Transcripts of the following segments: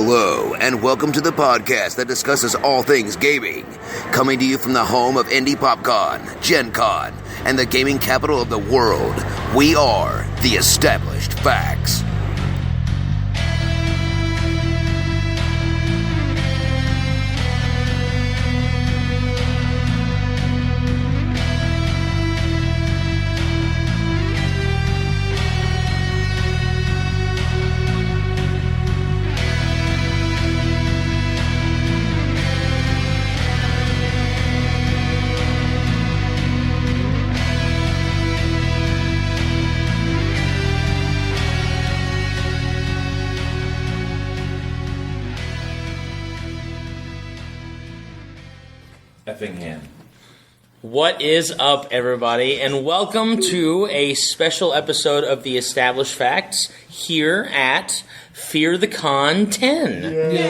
Hello, and welcome to the podcast that discusses all things gaming. Coming to you from the home of Indie PopCon, Gen Con, and the gaming capital of the world, we are the Established Facts. Effingham. What is up, everybody, and welcome to a special episode of the Established Facts here at FtCX 10. There's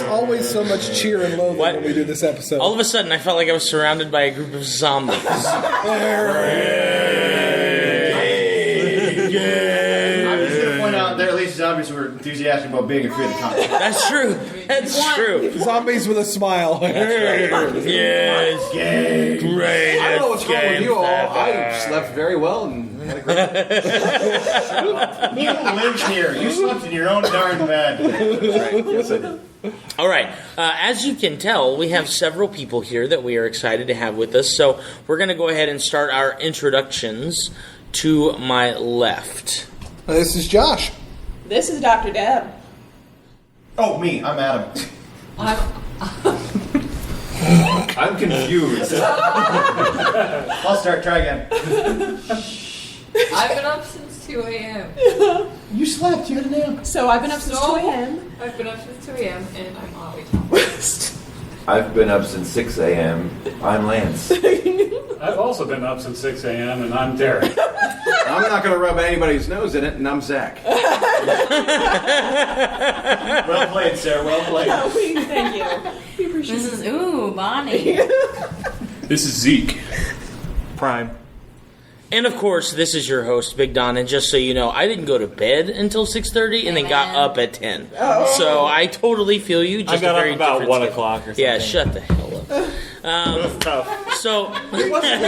always so much cheer and loathing when we do this episode. All of a sudden, I felt like I was surrounded by a group of zombies. There are at least zombies who are enthusiastic about being a FtCX. That's true. That's true. Zombies with a smile. Yes. Great. I don't know what's wrong with you all. I slept very well and had a great You lived here. You slept in your own darn bed. That's right. Yes, I did. All right. As you can tell, we have several people here that we are excited to have with us. So we're going to go ahead and start our introductions to my left. This is Josh. This is Dr. Deb. Oh, me. I'm Adam. I'm confused. I'll start. Try again. I've been up since 2 a.m. You slept. You had a nap. So I've been up since 2 a.m. I've been up since 2 a.m. and I'm always up. I've been up since 6 a.m. I'm Lance. I've also been up since 6 a.m. and I'm Derek. I'm not going to rub anybody's nose in it, and I'm Zach. Well played, sir. Well played. Thank you. We appreciate This is, Bonnie. This is Zeke. Prime. And of course, this is your host, Big Don. And just so you know, I didn't go to bed until 6:30 and then got up at 10. Oh. So I totally feel you. Just I got a very up about different 1 schedule. o'clock or something. Yeah, shut the hell up. That's tough. So, It wasn't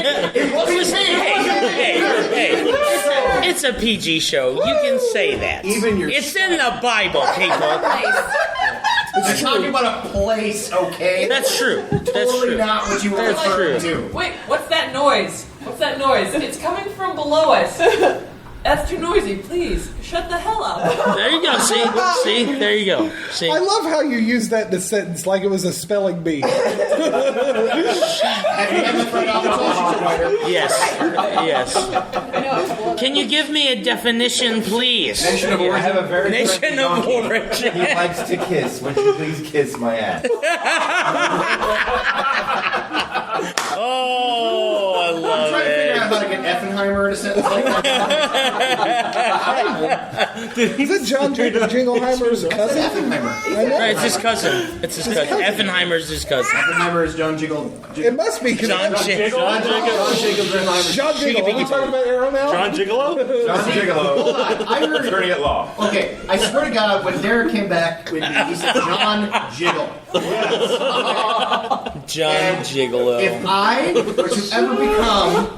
hey, it's a PG show. You can say that. Even your it's in the Bible, people. We're talking about a place, okay? That's true. That's Totally true. not what you were That's referring true. to. Wait, what's that noise? What's that noise? It's coming from below us. That's too noisy. Please, shut the hell up. There you go. See, there you go. See. I love how you use that in a sentence like it was a spelling bee. Have you ever read all the Yes. Can you give me a definition, please? Nation of origin. I have a very Nation of origin. He likes to kiss. Won't you please kiss my ass? Oh, I I'm love trying to figure it. out how to get Effenheimer in a sentence like that. Is that John Jingleheimer's cousin? Effenheimer. I know. Right, it's his cousin. It's his cousin. Effenheimer's his cousin. Effenheimer is John Jiggle. It must be because John Jiggle. John Jiggle. Are we talking about Arrow now? John Gigolo? John Gigolo. Hold on. I heard. Attorney at law. Okay, I swear to God, when Derek came back with me, he said John Jiggle. John Gigolo. If I were to ever become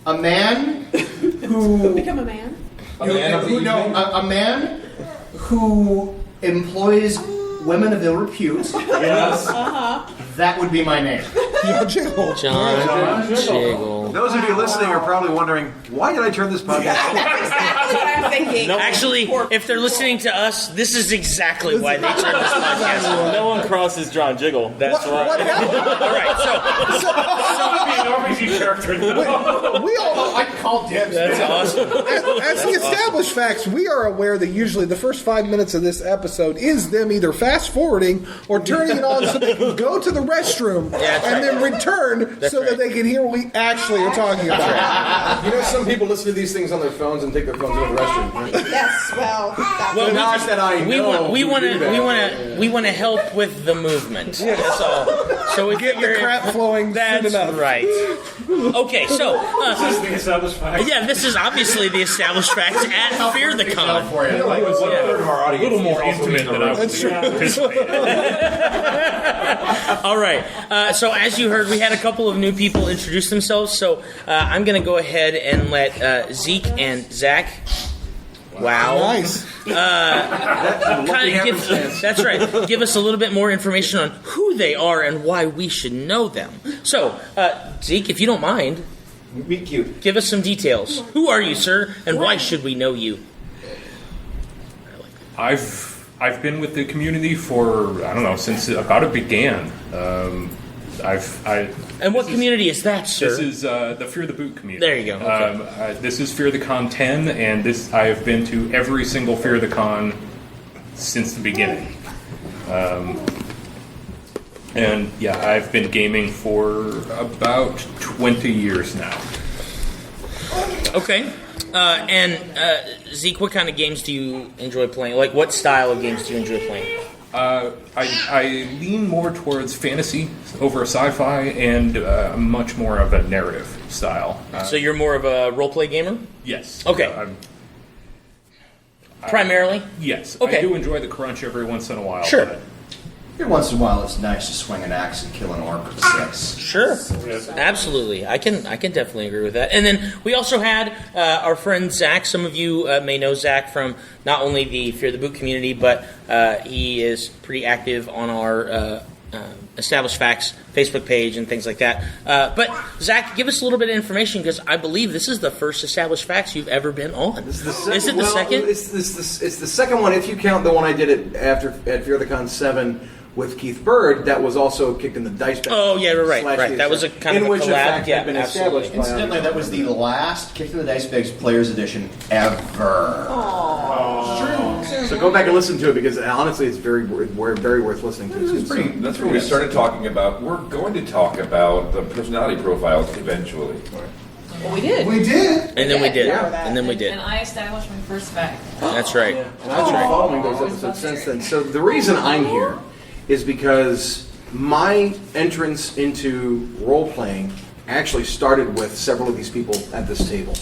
a man who Become a man. a man who employs women of ill repute, Yes. that would be my name. John Jiggle. John Jiggle. Those of you listening are probably wondering, why did I turn this podcast on? That's exactly what I'm thinking. Actually, if they're listening to us, this is exactly why they turned this podcast on. No one crosses John Jiggle. That's What happened? All right, We all, I can call dibs. That's awesome. as the Established Facts, we are aware that usually the first 5 minutes of this episode is them either fast forwarding or turning it on so they can go to the restroom and then return that they can hear what we actually are talking about. You know, some people listen to these things on their phones and take their phones to the restroom. Right? Yes, well, that's Well, Not that I know. we who want do that. to help with the movement. That's all. So we Get the crap flowing soon That's enough. right. Okay, so This is the established fact. yeah, this is obviously the Established Facts at FtCX. For you. Like 1/3 of our audience. A little more is also intimate in the than I room. was anticipating. All right. So as you heard, we had a couple of new people introduce themselves. So I'm going to go ahead and let Zeke and Zach. Wow. Nice. That's right. Give us a little bit more information on who they are and why we should know them. So, Zeke, if you don't mind, Meet cute. give us some details. Who are you, sir, and why should we know you? I've been with the community for, I don't know, since about it began. And what community is that, sir? This is the Fear the Boot community. There you go. Okay. This is Fear the Con 10, and I have been to every single Fear the Con since the beginning. And yeah, I've been gaming for about 20 years now. Okay. And Zeke, what kind of games do you enjoy playing? Like, what style of games do you enjoy playing? I lean more towards fantasy over sci-fi and much more of a narrative style. So you're more of a role-play gamer? Yes. Okay. Primarily? Yes. Okay. I do enjoy the crunch every once in a while. Sure. But Every once in a while, it's nice to swing an axe and kill an orc with 6. Sure, absolutely. I can definitely agree with that. And then we also had our friend Zach. Some of you may know Zach from not only the Fear the Boot community, but he is pretty active on our Established Facts Facebook page and things like that. But Zach, give us a little bit of information because I believe this is the first Established Facts you've ever been on. This is the second, is it the second? It's the second one if you count the one I did at Fear the Con 7 with Keith Bird. That was also kicked in the dice bag. Oh yeah, right. That was a kind of a which collab. in fact Yeah, had been absolutely. established. Incidentally, that was the last Kick in the Dice Bags Players Edition ever. So go back and listen to it because honestly, it's very worth listening to. It's pretty. That's where we started talking about. We're going to talk about the personality profiles eventually. Well, we did. We did. And then we did. Yeah. And then we did. And I established my first fact. That's right. And I've been following those episodes since then. So the reason I'm here is because my entrance into role playing actually started with several of these people at this table,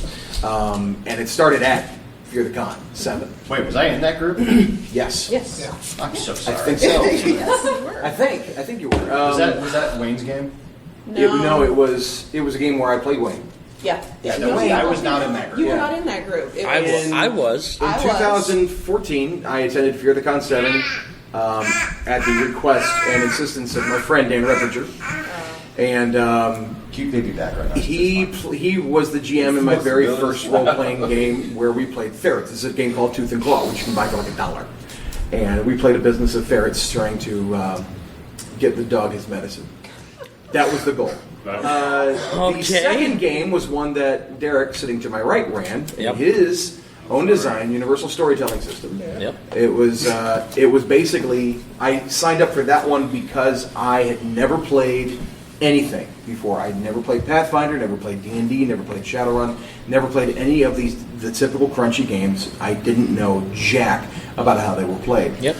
and it started at Fear the Con 7. Wait, was I in that group? Yes. Yes. I'm so I sorry. think so. Yes, you were. I think you were. Was that Wayne's game? No, it was a game where I played Wayne. Yeah. No, I was not in that group. You were Yeah. not in that group. It I was, was. In I was. 2014, I attended Fear the Con 7 at the request and insistence of my friend Dan Reppinger. And Cute baby back right now. he was the GM in my very first role-playing game where we played ferrets. This is a game called Tooth and Claw, which you can buy for like $1. And we played a business of ferrets trying to get the dog his medicine. That was the goal. The second game was one that Derek, sitting to my right, ran. Yep. His own design, universal storytelling system. Yep. It was basically, I signed up for that one because I had never played anything before. I'd never played Pathfinder, never played D&D, never played Shadowrun, never played any of the typical crunchy games. I didn't know jack about how they were played. Yep.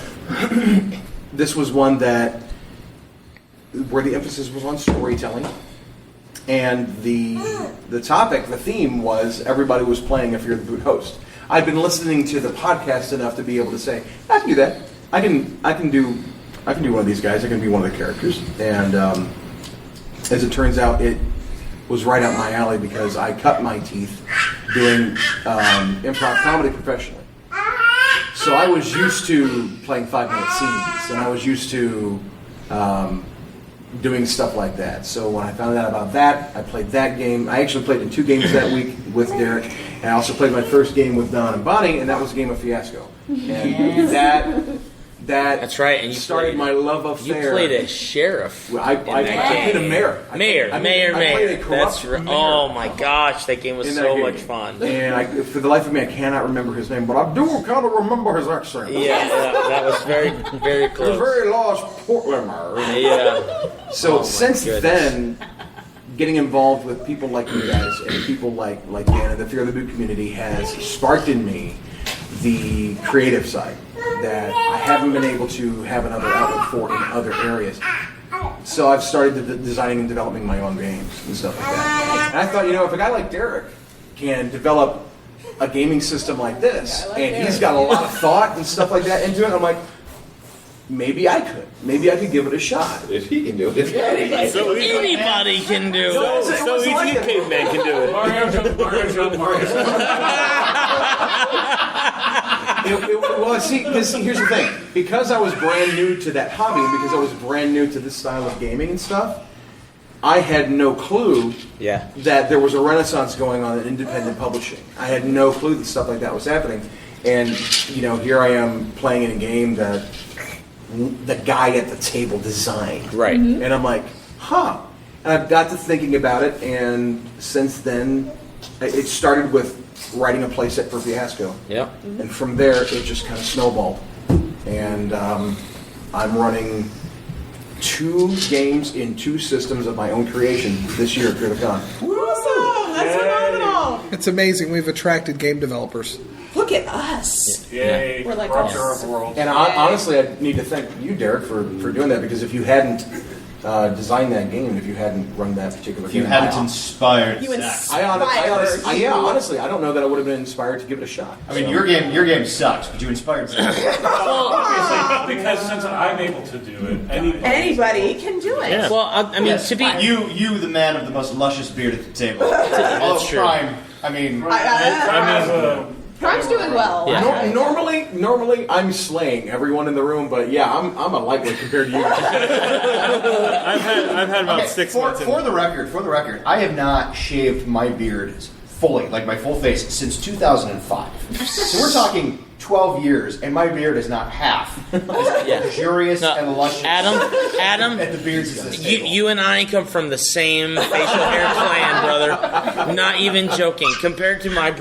This was one where the emphasis was on storytelling, and the topic, the theme was everybody was playing a Fear the Boot host. I've been listening to the podcast enough to be able to say, I can do that. I can do one of these guys. I can be one of the characters. And as it turns out, it was right up my alley because I cut my teeth doing improv comedy professionally. So I was used to playing 5-minute scenes, and I was used to doing stuff like that. So when I found out about that, I played that game. I actually played in 2 games that week with Derek, and I also played my first game with Don and Bonnie, and that was a game of Fiasco. And that's right. And you started my love You affair. played a sheriff. I played a mayor. I played a Mayor. corrupt That's right. mayor. Oh my gosh, that game was In that so game. much fun. And for the life of me, I cannot remember his name, but I do kind of remember his accent. Yeah, that was very, very The close. very lost Portlander. Yeah. So since goodness. then, getting involved with people like you guys and people like Dan and the Fear the Boot community has sparked in me the creative side that I haven't been able to have another outlet for in other areas. So I've started designing and developing my own games and stuff like that. And I thought, if a guy like Derek can develop a gaming system like this, and he's got a lot of thought and stuff like that into it. I'm like, maybe I could. Maybe I could give it a shot. If he can do it, Anybody can do it. So easy a caveman can do it. Mario jump. Well, see, here's the thing. Because I was brand new to that hobby, and because I was brand new to this style of gaming and stuff, I had no clue that there was a renaissance going on in independent publishing. I had no clue that stuff like that was happening. And, here I am playing in a game that the guy at the table designed. Right. And I'm like, huh. And I've got to thinking about it, and since then, it started with writing a playset for Fiasco. Yep. And from there, it just kind of snowballed. And I'm running 2 games in 2 systems of my own creation this year at FtCX. Awesome! That's phenomenal! It's amazing. We've attracted game developers. Look at us. Yay. We're like Rupture us. of worlds. And honestly, I need to thank you, Derek, for doing that, because if you hadn't designed that game, if you hadn't run that particular If you game, hadn't inspired You Zach. honestly, I don't know that I would have been inspired to give it a shot. I mean, your game sucks, but you inspired Zach. Obviously, because since I'm able to do it, Anybody can do it. Yeah. Well, I mean, Yes, to be you, the man of the most luscious beard at the table. Although true. Prime, I mean, Prime's doing well. Yeah. Normally, I'm slaying everyone in the room, but yeah, I'm a lightweight compared to you. I've had about 6 months. For the record, I have not shaved my beard fully, like my full face, since 2005. So we're talking 12 years, and my beard is not half as luxurious and luscious. Adam, at the beards is this table. you and I come from the same facial hair clan, brother. Not even joking. Compared to my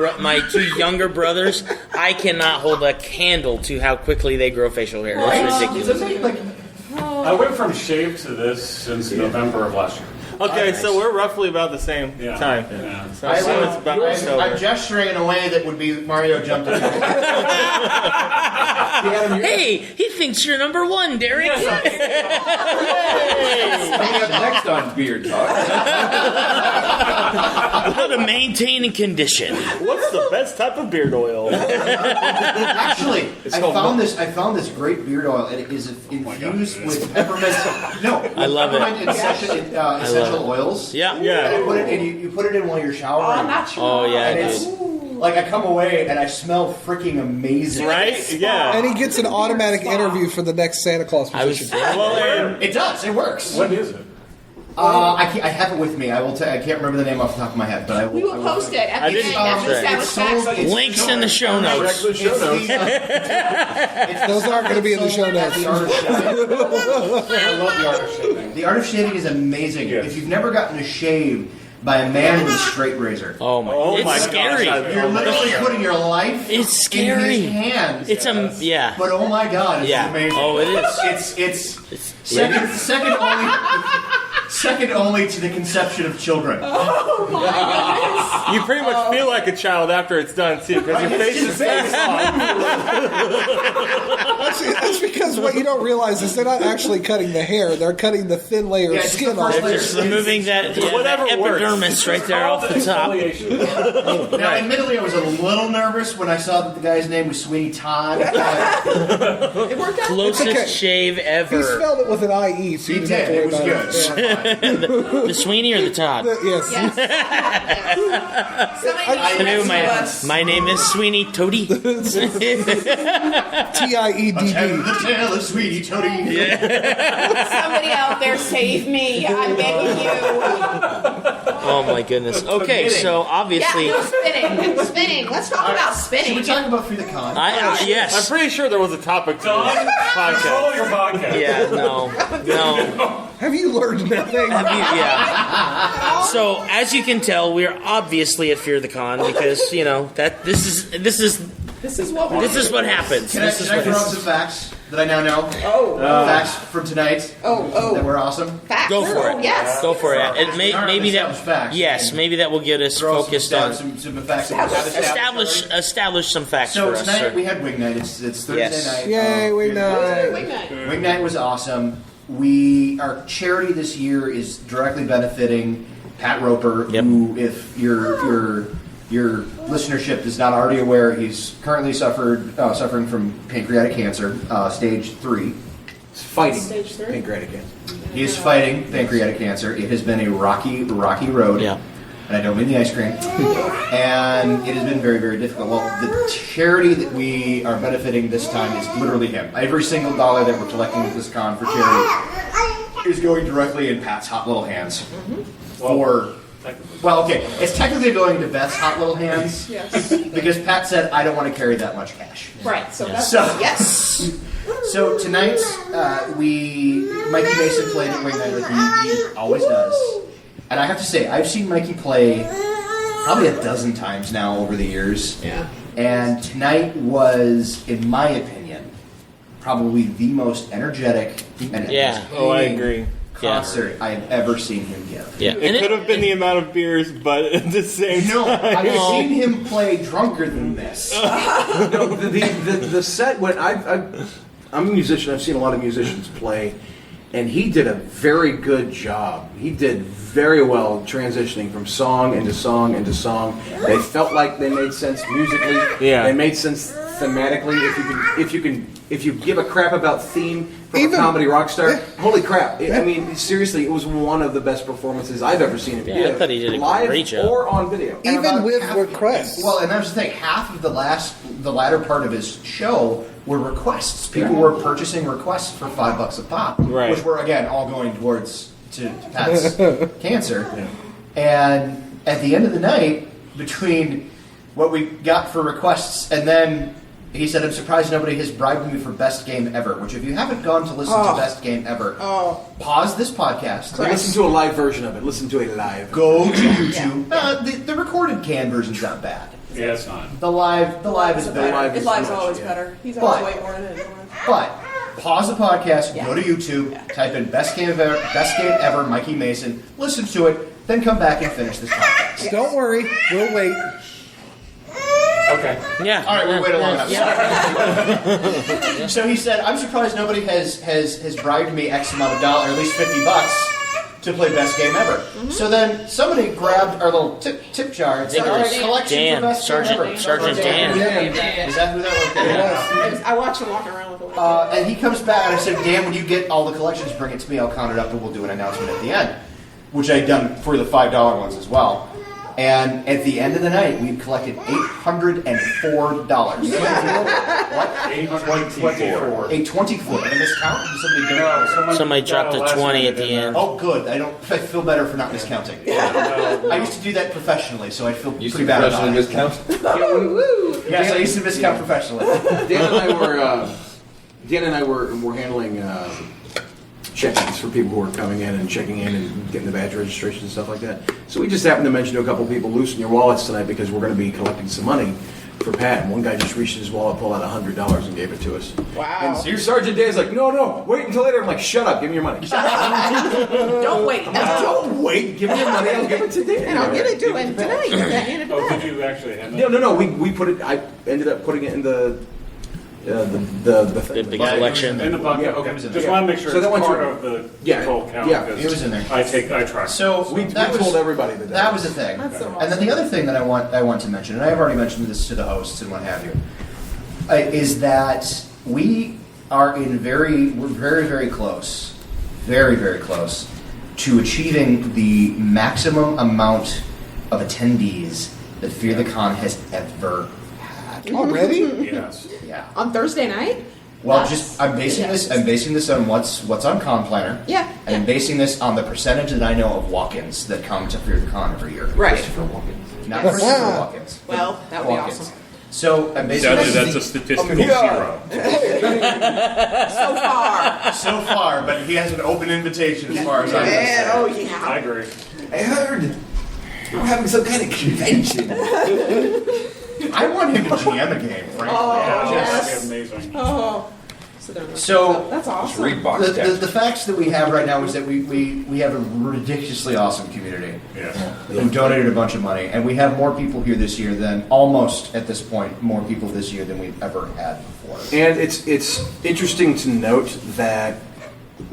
2 younger brothers, I cannot hold a candle to how quickly they grow facial hair. It's ridiculous. I went from shave to this since November of last year. Okay, so we're roughly about the same time. Yeah. So it's about I'm gesturing in a way that would be Mario jumped in. Hey, he thinks you're number 1, Derek. Next on Beard Talk. How to maintain a condition. What's the best type of beard oil? Actually, I found this great beard oil, and it is infused with peppermint. No, I love it. Essential oils. Yeah. And you put it in while you're showering. Oh yeah, And it's like I come away and I smell freaking amazing. Right? Yeah. And he gets an automatic interview for the next Santa Claus position. It does. It works. What is it? I have it with me. I will. I can't remember the name off the top of my head, but We will post it at the end. Links in the show notes. Those aren't going to be in the show notes. I love the art of shaving. The art of shaving is amazing. Yes. If you've never gotten a shave by a man with a straight razor, It's scary. you're literally putting your life It's scary. in his hands. It's yeah. But oh my god, it's amazing. Oh, it is. It's second only to the conception of children. Oh my goodness. You pretty much feel like a child after it's done too, because your face is so soft. That's because what you don't realize is they're not actually cutting the hair; they're cutting the thin layer of it's skin the off. first layer. Just removing that epidermis right there off the top. Now, admittedly, I was a little nervous when I saw that the guy's name was Sweeney Todd. It worked out. Closest okay. shave He ever. spelled it with an IE, so He you didn't have to did. worry It was about good. The Sweeney or the Todd? Yes. Yes. Somebody Hello, needs to us. my name is Sweeney Toady. TIEDD. The tale of Sweeney Toady. Somebody out there save me. I'm begging you. Oh my goodness. Okay, so obviously, Yeah, no, spinning. Let's talk about Should we spinning. talk about FtCX? I I'm yes. pretty sure there was a topic to this Control podcast. your podcast. Yeah, no. Have you learned nothing? Yeah. So as you can tell, we're obviously at Fear the Con because that this is This is what we're what happens. Can I throw out some facts that I now know? Facts from tonight. That were awesome. Facts. Go for it. Yes. Go for it. It Maybe maybe that. facts. Yes, maybe that will get us Throw focused on some facts. establish some facts So for us. tonight Sir. we had Wing Night. It's Thursday Yes. night. Yay, we know. Wing night. Wing Night was awesome. Our charity this year is directly benefiting Pat Roper, Yep. who, if you're your listenership is not already aware, he's currently suffering from pancreatic cancer, stage 3. He's fighting Stage 3? pancreatic cancer. He is fighting pancreatic cancer. It has been a rocky road. Yeah. And I don't mean the ice cream. And it has been very, very difficult. Well, the charity that we are benefiting this time is literally him. Every single dollar that we're collecting at this con for charity is going directly in Pat's hot little hands. Okay, it's technically going into Beth's hot little hands. Yes. Because Pat said, I don't want to carry that much cash. Right. So Yes. that's yes. So tonight, Mikey Mason played at Wing Night like he always does. And I have to say, I've seen Mikey play probably a dozen times now over the years. Yeah. And tonight was, in my opinion, probably the most energetic and entertaining Oh, I agree. concert I have ever seen him give. Yeah. It could have been the amount of beers, but at the same time. No, I've seen him play drunker than this. No, the set when I'm a musician. I've seen a lot of musicians play, and he did a very good job. He did very well transitioning from song into song into song. They felt like they made sense musically. Yeah. They made sense thematically. If you give a crap about theme from a comedy rock star, holy crap! I mean, seriously, it was one of the best performances I've ever seen him give. I thought he did a live great job. or on video. Even with requests. Well, and that's the thing. Half of the latter part of his show were requests. People were purchasing requests for $5 a pop, Right. which were again all going towards to Pat's cancer. And at the end of the night, between what we got for requests and then he said, "I'm surprised nobody has bribed me for best game ever." Which, if you haven't gone to listen to best game ever, pause this podcast. Listen to a live version of it. Listen to a live. Go to YouTube. The recorded canned version's not bad. Yeah, it's not. The live is better. His live's always better. He's always way more than his one. But pause the podcast, go to YouTube, type in best game ever, Mikey Mason, listen to it, then come back and finish this podcast. Don't worry, we'll wait. Okay. Yeah. All right, we waited long enough. Yeah. So he said, "I'm surprised nobody has bribed me X amount of dollars, or at least $50, to play best game ever." Mm-hmm. So then somebody grabbed our little tip jar and said, "All right, collection Dan, for best game ever." Sergeant Dan. Is that who that was? I watched him walking around with a And he comes back and I said, "Dan, when you get all the collections, bring it to me. I'll count it up and we'll do an announcement at the end," which I'd done for the $5 ones as well. And at the end of the night, we collected $804. What? 824. 824. And this count? Did somebody donate? Somebody dropped a 20 at the end. Oh, good. I feel better for not miscounting. I used to do that professionally, so I feel pretty bad about it. Miscount? Yes, I used to miscount professionally. Dan and I were handling check-ins for people who were coming in and checking in and getting the badge registration and stuff like that. So we just happened to mention to a couple people, loosen your wallets tonight because we're going to be collecting some money for Pat. And one guy just reached in his wallet, pulled out $100 and gave it to us. Wow. And so your Sergeant Dan's like, no, wait until later. I'm like, shut up, give me your money. Don't wait. Don't wait, give me your money, I'll give it to Dan. And I'll give it to him tonight. Oh, did you actually have it? No, we put it, I ended up putting it in the The big collection. In the bucket. Yeah, Okay. it was in Just there. want to make sure So that it's went part through- of the total count. Yeah, because it was in there. I try. So we told everybody that was the thing. That's so And then the other thing that I want to mention, and I've already mentioned this to the hosts and what have you, is that we're very, very close, very, very close to achieving the maximum amount of attendees that Fear the Con has ever had. Already? Yes. Yeah. On Thursday night? Well, I'm basing this on what's on Con Planner. Yeah. And I'm basing this on the percentage that I know of walk-ins that come to Fear the Con every year. Right. Not Christopher walk-ins. Well, that would be Walk-ins. awesome. So I'm basing Sadly, this that's a statistical zero. So far. so far, but he has an open invitation as far as I'm concerned. Oh, I yeah. agree. I heard we're having some kind of convention. I want him to GM a game, frankly. Yeah, yes. that'd be amazing. Oh. So that's awesome. Read box text. the facts that we have right now is that we have a ridiculously awesome community Yeah. who donated a bunch of money, and we have more people here this year than almost at this point more people this year than we've ever had before. And it's interesting to note that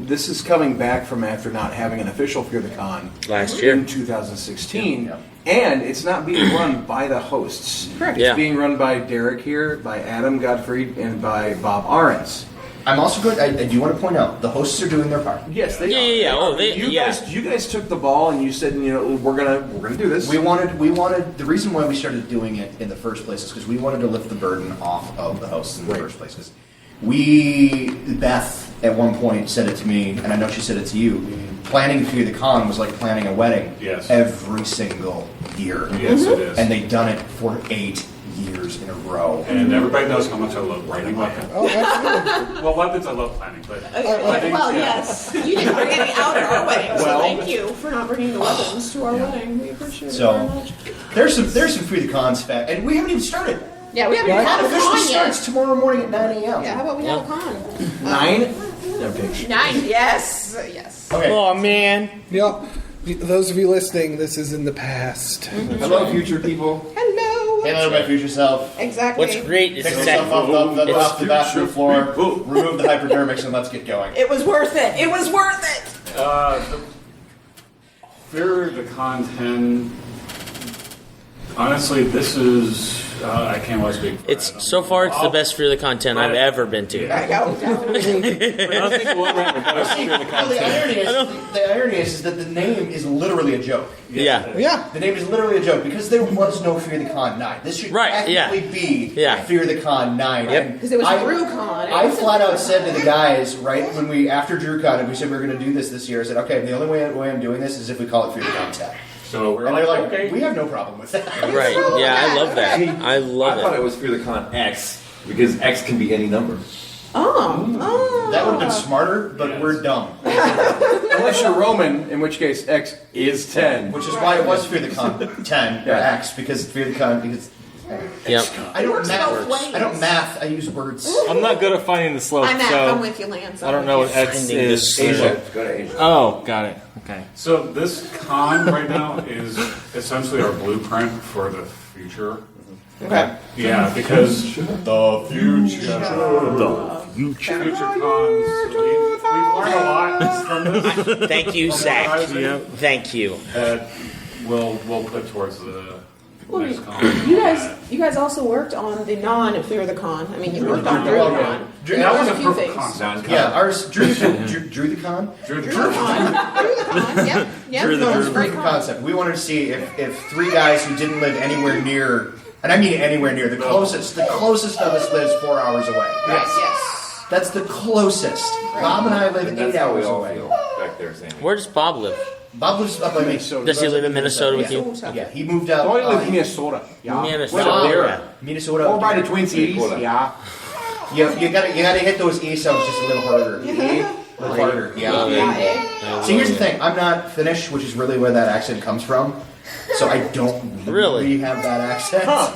this is coming back from after not having an official Fear the Con last year in 2016, and it's not being run by the hosts. Correct. It's being run by Derek here, by Adam Gottfried, and by Bob Ahrens. I'm also going. I do want to point out the hosts are doing their part. Yes, they are. Yeah. Oh, You guys took the ball and you said, we're gonna do this. We wanted. The reason why we started doing it in the first place is because we wanted to lift the burden off of the hosts in the first place. Because Beth at one point said it to me, and I know she said it to you. Planning Fear the Con was like planning a wedding. Yes. Every single year. Yes, it is. And they've done it for 8 years in a row. And everybody knows how much I love writing weapons. Oh, absolutely. Well, weapons I love planning, but Well, yes. You didn't bring any out at our wedding, so Well- thank you for not bringing the weapons to our wedding. We appreciate it very So much. there's some Fear the Cons fact, and we haven't even started. Yeah, we haven't even Con had a officially con yet. starts tomorrow morning at 9 a.m. Yeah, how about we have a con? 9? No, bitch. 9, yes. Yes. Okay. Oh man. Yep. Those of you listening, this is in the past. Hello, future people. Hello. Hello, my future self. Exactly. What's great is Pick that yourself off the bathroom floor, people. remove the hypodermics, and let's get going. It was worth it. It was worth it. the Fear the Con 10. Honestly, this is. I can't really speak. For it's so far it's the best Fear the content I've ever been to. There you go. I don't think we'll ever have a better Fear the Well, Con the 10. irony is that the name is literally a joke. Yeah. Yeah. The name is literally a joke because there was no Fear the Con 9. This should technically be Fear the Con 9. Yep. Because it was DrewCon. I flat out said to the guys, right, when we, after DrewCon, and we said we were going to do this year, I said, okay, the only way I'm doing this is if we call it Fear the Con 10. So we're And they're like, okay. we have no problem with that. Right. Yeah, I love that. I love I thought it. it was Fear the Con X because X can be any number. Oh. That would have been smarter, but we're dumb. Unless you're Roman, in which case X is 10. Which is why it was Fear the Con 10, or X, because Fear the Con, because Yep. I don't works both ways. math. I don't math. I use words. I'm not good at finding the slope, I'm so with you, Lance. I don't know what X Finding is. the Asia. Go to Asia. Oh, got it. Okay. So this con right now is essentially our blueprint for the future. Okay. Yeah, because The future. future cons, we've learned a lot from this. Thank you, Zach. Yep. Thank you. That we'll put towards the Well, next con. you guys also worked on the non-Fear the Con. I mean, you worked on DrewCon. Drew- And that there was was a a few perfect things. concept. Yeah, ours Drew the Con. DrewCon. Yep. Yep. Drew the No, it was Drew. a great Proof of con. concept. We wanted to see if 3 guys who didn't live anywhere near, and I mean anywhere near, the closest of us lives 4 hours away. Yes. That's the closest. Bob and I live And 8 that's how we hours all away. feel back there, Sammy. Where does Bob live? Bob lives up by me. Does he live in Minnesota with you? Yeah, he moved out. Oh, I live in Minnesota. Yeah. Minnesota. Minnesota. Or by the Twin Cities. Yeah. You gotta hit those E sounds just a little harder. A little harder. Yeah. See, here's the thing. I'm not Finnish, which is really where that accent comes from. So I don't really have that accent. I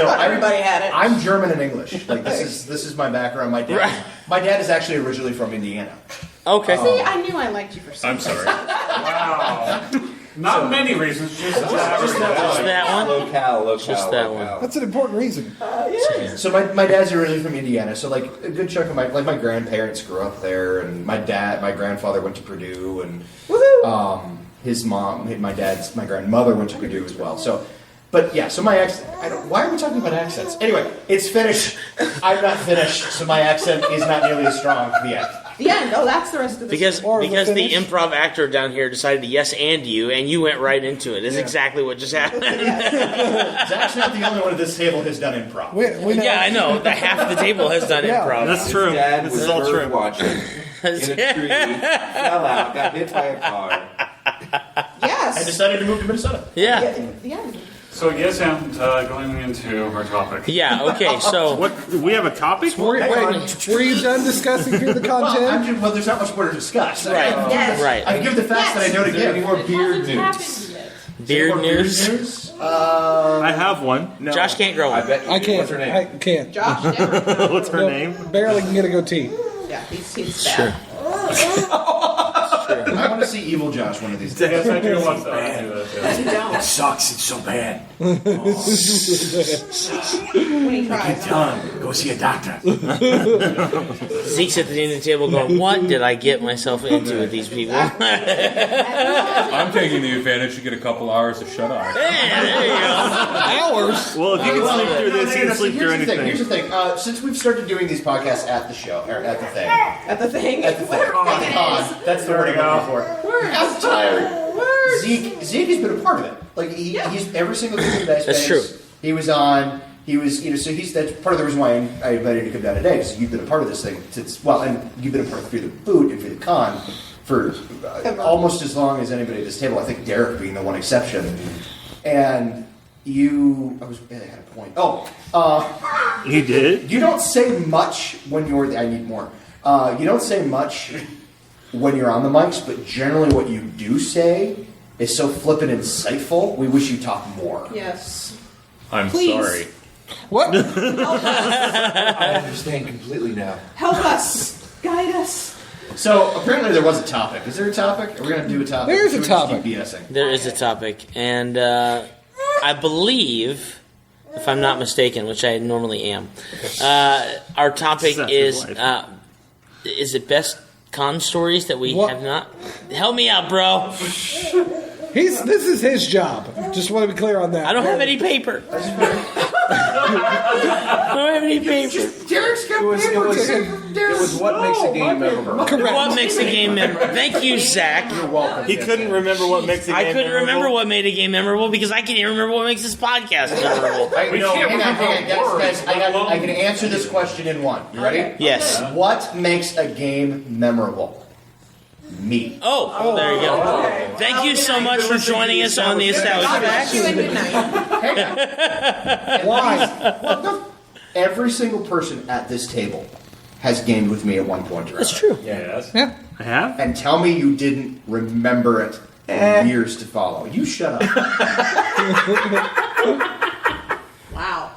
thought everybody had it. I'm German and English. Like this is my background. My dad is actually originally from Indiana. Okay. See, I knew I liked you for some I'm sorry. Wow. Not many reasons, just that. Just that one? Locale. Just that one. That's an important reason. So my dad's originally from Indiana. So like a good chunk of my grandparents grew up there, and my grandfather went to Purdue, and his mom, my grandmother went to Purdue as well. So. But yeah, so my accent. Why are we talking about accents? Anyway, it's Finnish. I'm not Finnish, so my accent is not nearly as strong yet. Yeah, no, that's the rest of the Because story. the improv actor down here decided to yes and you, and you went right into it. Is exactly what just happened. Zach's not the only one at this table who's done improv. Yeah, I know. The half of the table has done improv. That's true. His dad This was is all bird true. watching in a tree, fell out, got hit by a car. Yes. I decided to move to Minnesota. Yeah. So yes, and going into our topic. Yeah. Okay. So What? We have a topic? Were you done discussing Fear the content? Well, there's not much more to discuss. Right. Yes. Right. I give the facts that I know to Is there any give. more It beard hasn't news? happened yet. Beard news. I have one. No. Josh can't grow I one. bet you I do. can't. What's her name? I can't. Josh never. What's her name? Barely can get a goatee. Yeah, he's bad. I I want to see Evil Josh one of these days. Yes, I do want that. It sucks. It's so bad. When he cries. Go see a doctor. Zeke's at the end of the table going, what did I get myself into with these people? I'm taking the advantage to get a couple hours of shut-eye. Hey, there you go. Hours. Well, if you can sleep through this, you can sleep through Here's the anything. thing. Since we've started doing these podcasts at the show, or at the thing. At the thing. At the thing. That's the word I'm looking for. I'm tired. Zeke has been a part of it. Like he's every single thing in Dice That's Bags, true. He was on. He was, so that's part of the reason why I invited you to come down today, because you've been a part of this thing since, and you've been a part of Through the Boot and Through the Con for almost as long as anybody at this table. I think Derek being the one exception. And I had a point. He did? You don't say much when you're, I need more. You don't say much when you're on the mics, but generally what you do say is so flippant and insightful, we wish you talked more. Yes. I'm Please. sorry. What? I understand completely now. Help us. Guide us. So apparently there was a topic. Is there a topic? Are we going to do a topic? There's a Should we just topic. keep BSing? There is a topic, and I believe, if I'm not mistaken, which I normally am, our topic Such is life. is it best con stories that we What? have not? Help me out, bro. This is his job. Just want to be clear on that. I don't have any paper. I don't have any paper. Derek's got It was what makes a game memorable. Correct. What makes a game memorable? Thank you, Zach. You're welcome. He couldn't remember what makes a game I couldn't memorable. remember what made a game memorable because I can't even remember what makes this podcast memorable. Hang on, guys. I can answer this question in one. You ready? Yes. What makes a game memorable? Me. Oh, there you go. Thank you so much for joining us on the Established Facts. You and good night. Why? Well, no. Every single person at this table has gamed with me at one point or That's another. true. Yes. Yeah. I have? And tell me you didn't remember it for years to follow. You shut up. Wow.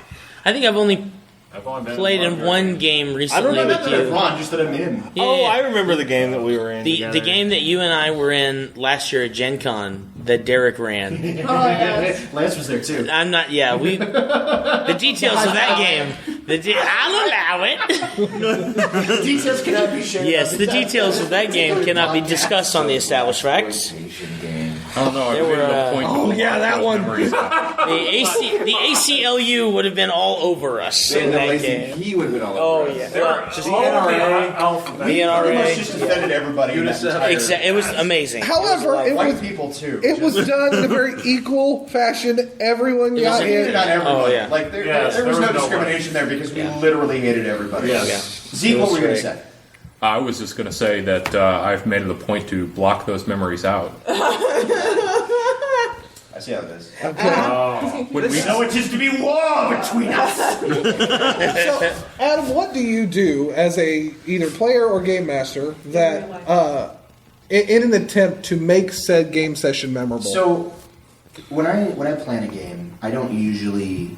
I think I've only I've only been played in longer. one game I recently don't know with that I've you. run, just that I'm in. Yeah, Oh, yeah. I remember the game that we were in The together. game that you and I were in last year at Gen Con that Derek ran. Lance was there too. I'm not. Yeah, the details of that game. I'll allow it. The details cannot be shared. Yes, the details of that game cannot be discussed on the Established Facts. I don't know. I There made were, it a point to oh, yeah, block that those one. memories out. The ACLU would have been all over us in that game. He would have been all Oh over us. yeah, Just All of the NRA. alphabet. the Pretty much NRA. just offended everybody. in that entire- It was amazing. However, it White was people too. done in a very equal fashion. Everyone got We hated in. on everybody. Oh, yeah. Like there Yes, was no no discrimination there because we Yeah. literally hated everybody. Yes. Zeke, what were you going to It was say? I was just going to say that I've made it a point to block those memories out. I see how it is. When we, So it is to be war between us. So, Adam, what do you do as a either player or game master that in an attempt to make said game session memorable? So when I plan a game, I don't usually.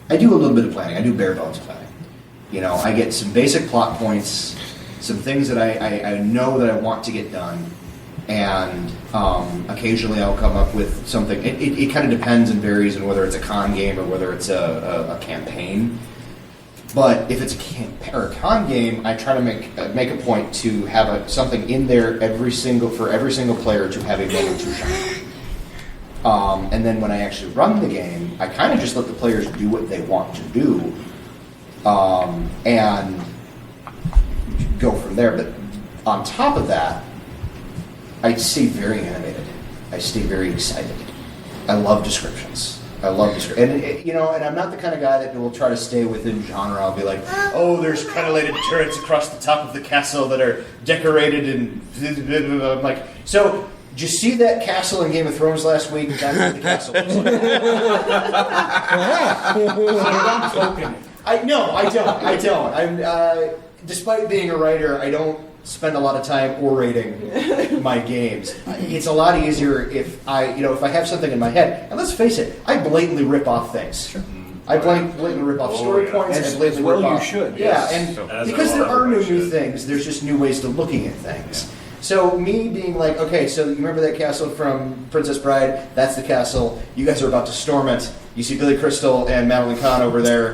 I do a little bit of planning. I do bare bones planning. You know, I get some basic plot points, some things that I know that I want to get done, and occasionally I'll come up with something. It kind of depends and varies on whether it's a con game or whether it's a campaign. But if it's a con game, I try to make a point to have something in there for every single player to have a moment to shine. And then when I actually run the game, I kind of just let the players do what they want to do, and go from there. But on top of that, I stay very animated. I stay very excited. I love descriptions. And I'm not the kind of guy that will try to stay within genre. I'll be like, oh, there's crenellated turrets across the top of the castle that are decorated and I'm like, so. Did you see that castle in Game of Thrones last week? That's what the castle looks like. No, I don't. I'm despite being a writer, I don't spend a lot of time orating my games. It's a lot easier if I have something in my head. And let's face it, I blatantly rip off things. I blatantly rip off story points. As and blatantly well rip off. you should. Yeah, Yes. and As because a there lot of are no people new should. things, there's just new ways to looking at things. So me being like, okay, so you remember that castle from Princess Bride? That's the castle. You guys are about to storm it. You see Billy Crystal and Madeline Kahn over there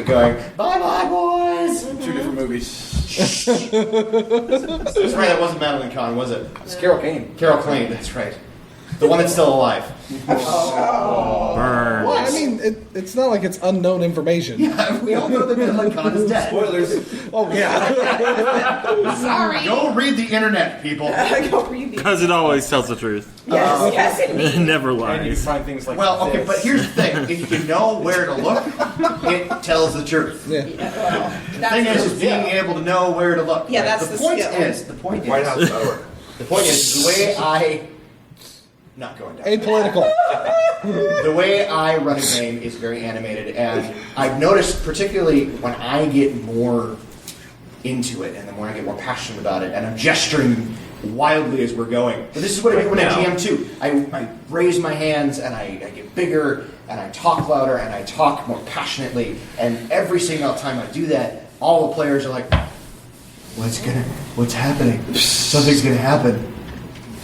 going, bye-bye, boys! 2 different movies. That's right, that wasn't Madeline Kahn, was it? It's Carol Kane. Carol Kane, that's right. The one that's still alive. Burn. Well, I mean, it's not like it's unknown information. Yeah, we all know that Madeline Kahn is dead. Spoilers. Oh, yeah. Sorry. Go read the internet, people. Go read the. Because it always tells the truth. Yes, yes, It indeed. never And you lies. find things like Well, okay, this. but here's the thing. If you know where to look, it tells the truth. Yeah. The thing is being able to know where to look. Yeah, that's the the point. skill. The point White is, House Tower. the point is the way I. Not going down. Apolitical. The way I run a game is very animated, and I've noticed, particularly when I get more into it, and the more I get more passionate about it, and I'm gesturing wildly as we're going. But this is what I do when I GM too. I raise my hands, and I get bigger, and I talk louder, and I talk more passionately. And every single time I do that, all the players are like, "What's happening? Something's gonna happen."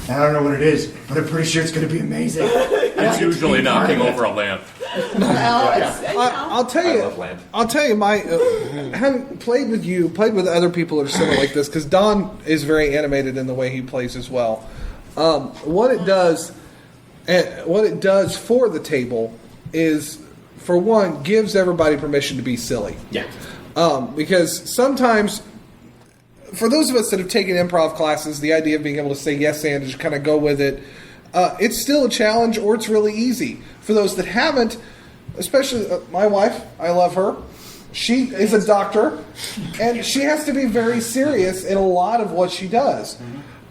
I don't know what it is, but I'm pretty sure it's going to be amazing. It's usually knocking over a lamp. Well, it's, you know. I'll tell you. I love land. I'll tell you. My having played with other people that are similar like this, because Don is very animated in the way he plays as well. What it does for the table is, for one, gives everybody permission to be silly. Yeah. Because sometimes, for those of us that have taken improv classes, the idea of being able to say yes and just kind of go with it, it's still a challenge, or it's really easy. For those that haven't, especially my wife, I love her. She is a doctor, and she has to be very serious in a lot of what she does.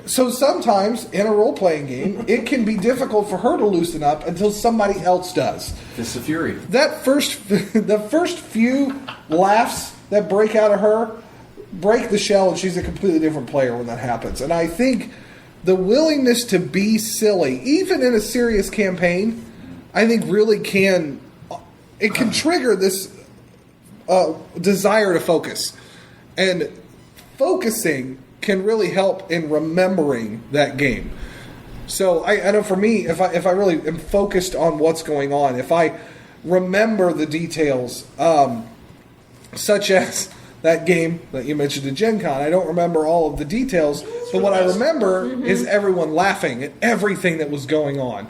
So sometimes in a role-playing game, it can be difficult for her to loosen up until somebody else does. Fist of Fury. The first few laughs that break out of her break the shell, and she's a completely different player when that happens. And I think the willingness to be silly, even in a serious campaign, I think really can trigger this desire to focus. And focusing can really help in remembering that game. So I know for me, if I really am focused on what's going on, if I remember the details, such as that game that you mentioned at Gen Con, I don't remember all of the details, but what I remember is everyone laughing at everything that was going on.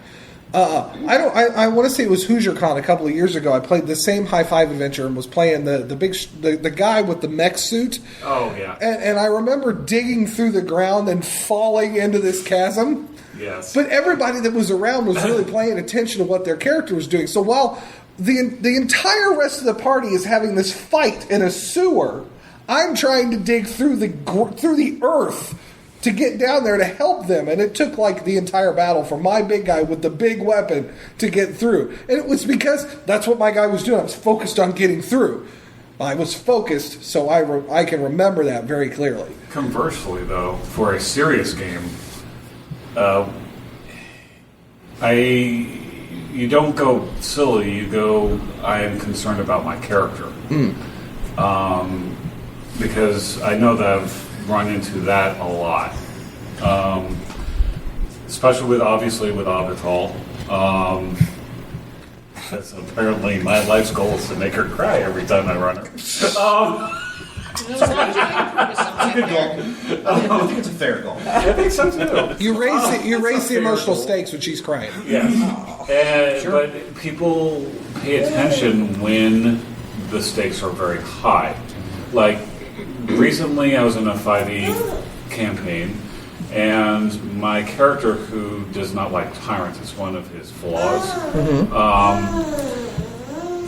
I want to say it was Hoosier Con a couple of years ago. I played the same High Five adventure and was playing the guy with the mech suit. Oh, yeah. And I remember digging through the ground and falling into this chasm. Yes. But everybody that was around was really paying attention to what their character was doing. So while the entire rest of the party is having this fight in a sewer, I'm trying to dig through the earth to get down there to help them. And it took like the entire battle for my big guy with the big weapon to get through. And it was because that's what my guy was doing. I was focused on getting through. I was focused, so I can remember that very clearly. Conversely, though, for a serious game, you don't go silly. You go, I am concerned about my character. Because I know that I've run into that a lot. Especially obviously with Avital. That's apparently my life's goal is to make her cry every time I run her. I think it's a fair goal. I think so too. You raise the emotional stakes when she's crying. Yes. But people pay attention when the stakes are very high. Like, recently I was in a 5e campaign, and my character, who does not like tyrants, is one of his flaws.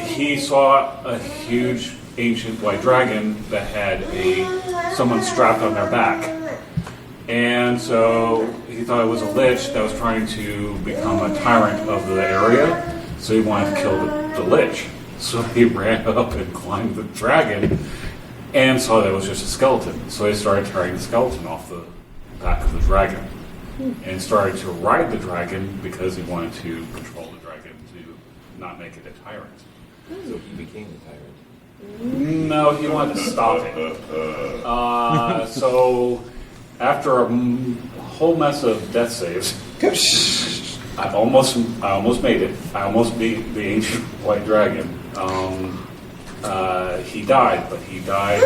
He saw a huge ancient white dragon that had someone strapped on their back. And so he thought it was a lich that was trying to become a tyrant of the area, so he wanted to kill the lich. So he ran up and climbed the dragon and saw that it was just a skeleton. So he started tearing the skeleton off the back of the dragon and started to ride the dragon because he wanted to control the dragon to not make it a tyrant. So he became the tyrant. No, he wanted to stop it. So after a whole mess of death saves, I almost made it. I almost beat the ancient white dragon. He died, but he died.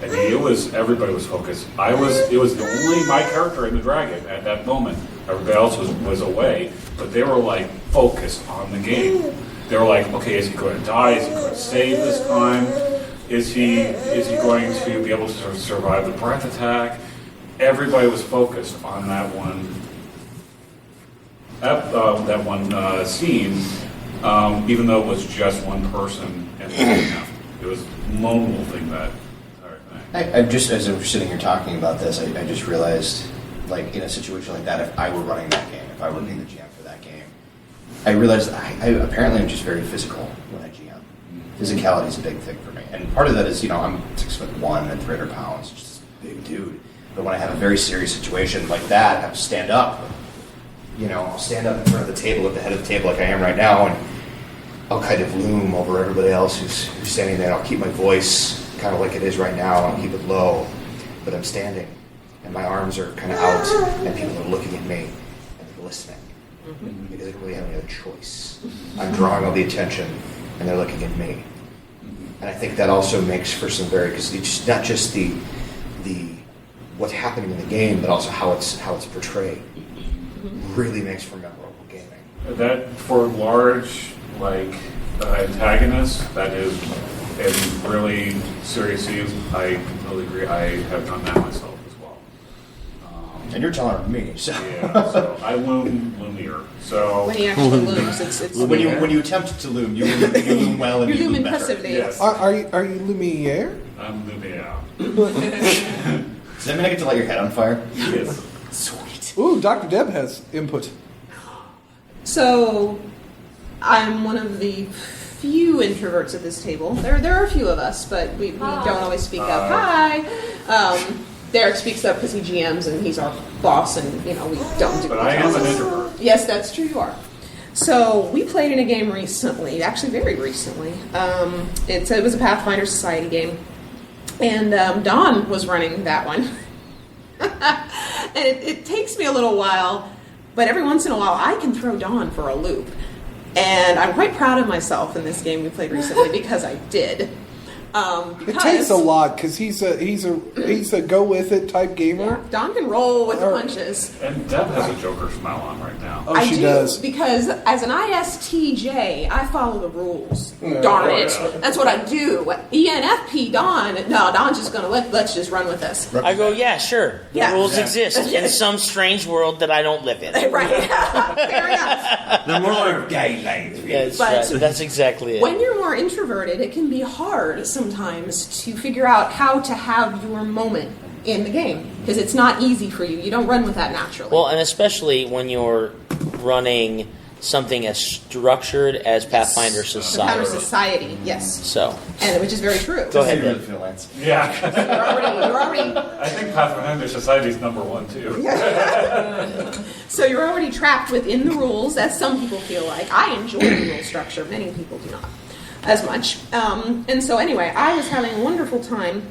I mean, everybody was focused. It was only my character and the dragon at that moment. Everybody else was away, but they were like focused on the game. They were like, okay, is he going to die? Is he going to save this time? Is he going to be able to sort of survive the breath attack? Everybody was focused on that one scene, even though it was just one person, and it was lone wolfing that. I just, as I'm sitting here talking about this, I just realized, like, in a situation like that, if I were running that game, if I were being the GM for that game, I realized apparently I'm just very physical when I GM. Physicality is a big thing for me. And part of that is, I'm 6'1" and 300 pounds, just a big dude. But when I have a very serious situation like that, I have to stand up. I'll stand up in front of the table, at the head of the table like I am right now, and I'll kind of loom over everybody else who's standing there, and I'll keep my voice kind of like it is right now, and I'll keep it low, but I'm standing, and my arms are kind of out, and people are looking at me, and they're listening, because they don't really have any other choice. I'm drawing all the attention, and they're looking at me. And I think that also makes for some because it's not just the what's happening in the game, but also how it's portrayed. Really makes for memorable gaming. That for large antagonists, that is. And really serious scenes, I completely agree. I have done that myself as well. And you're telling me, so yeah. So I loomier. So when he actually looms, it's when you attempt to loom, you loom well and you loom better. impressively. Yes. Are you Lumiere? I'm Lumiere. Does that mean I get to light your head on fire? Yes. Sweet. Ooh, Dr. Deb has input. So, I'm one of the few introverts at this table. There are a few of us, but we don't always speak up. Hi. Derek speaks up because he GMs and he's our boss, and we don't do. But I am an introvert. Yes, that's true. You are. So we played in a game recently, actually very recently. It was a Pathfinder Society game, and Dawn was running that one. And it takes me a little while, but every once in a while I can throw Dawn for a loop. And I'm quite proud of myself in this game we played recently because I did. It takes a lot because he's a go with it type gamer. Yeah, Don can roll with the punches. And Deb has a Joker smile on right now. Oh, she does. Because as an ISTJ, I follow the rules. Darn it, that's what I do. ENFP Don, no, Don's just gonna let's just run with this. I go, yeah, sure. The rules exist in some strange world that I don't live in. Right. Fair enough. They're more like guidelines. Yes, right. That's exactly it. When you're more introverted, it can be hard sometimes to figure out how to have your moment in the game because it's not easy for you. You don't run with that naturally. Well, and especially when you're running something as structured as Pathfinder Society. Pathfinder Society, yes. So, and which is very true. Go ahead, really feel Lance. Yeah. You're already. I think Pathfinder Society is number one too. So you're already trapped within the rules, as some people feel like. I enjoy the rule structure. Many people do not as much. And so anyway, I was having a wonderful time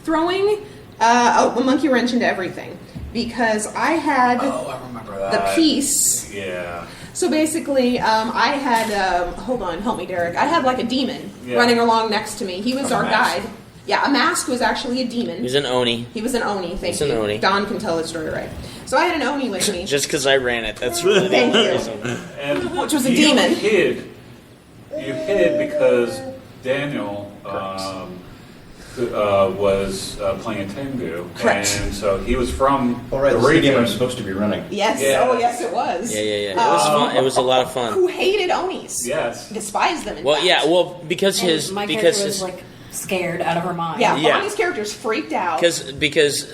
throwing a monkey wrench into everything because I had I remember that. the piece. Yeah. So basically, I had, hold on, help me, Derek. I had like a demon running along next to me. He was our guide. Yeah, a mask was actually a demon. He was an Oni. He was an Oni, thank you. An Oni. Don can tell his story right. So I had an Oni with me. Just because I ran it, that's really the only reason. And which was a demon. You hid because Daniel was playing a Tengu. Correct. And so he was from the region I'm supposed to be running. Yes. Yeah. Oh, yes, it was. Yeah. It was fun. It was a lot of fun. Who hated Onis? Yes. Despised them. Because my character was like scared out of her mind. Yeah. Bonnie's character's freaked out. Because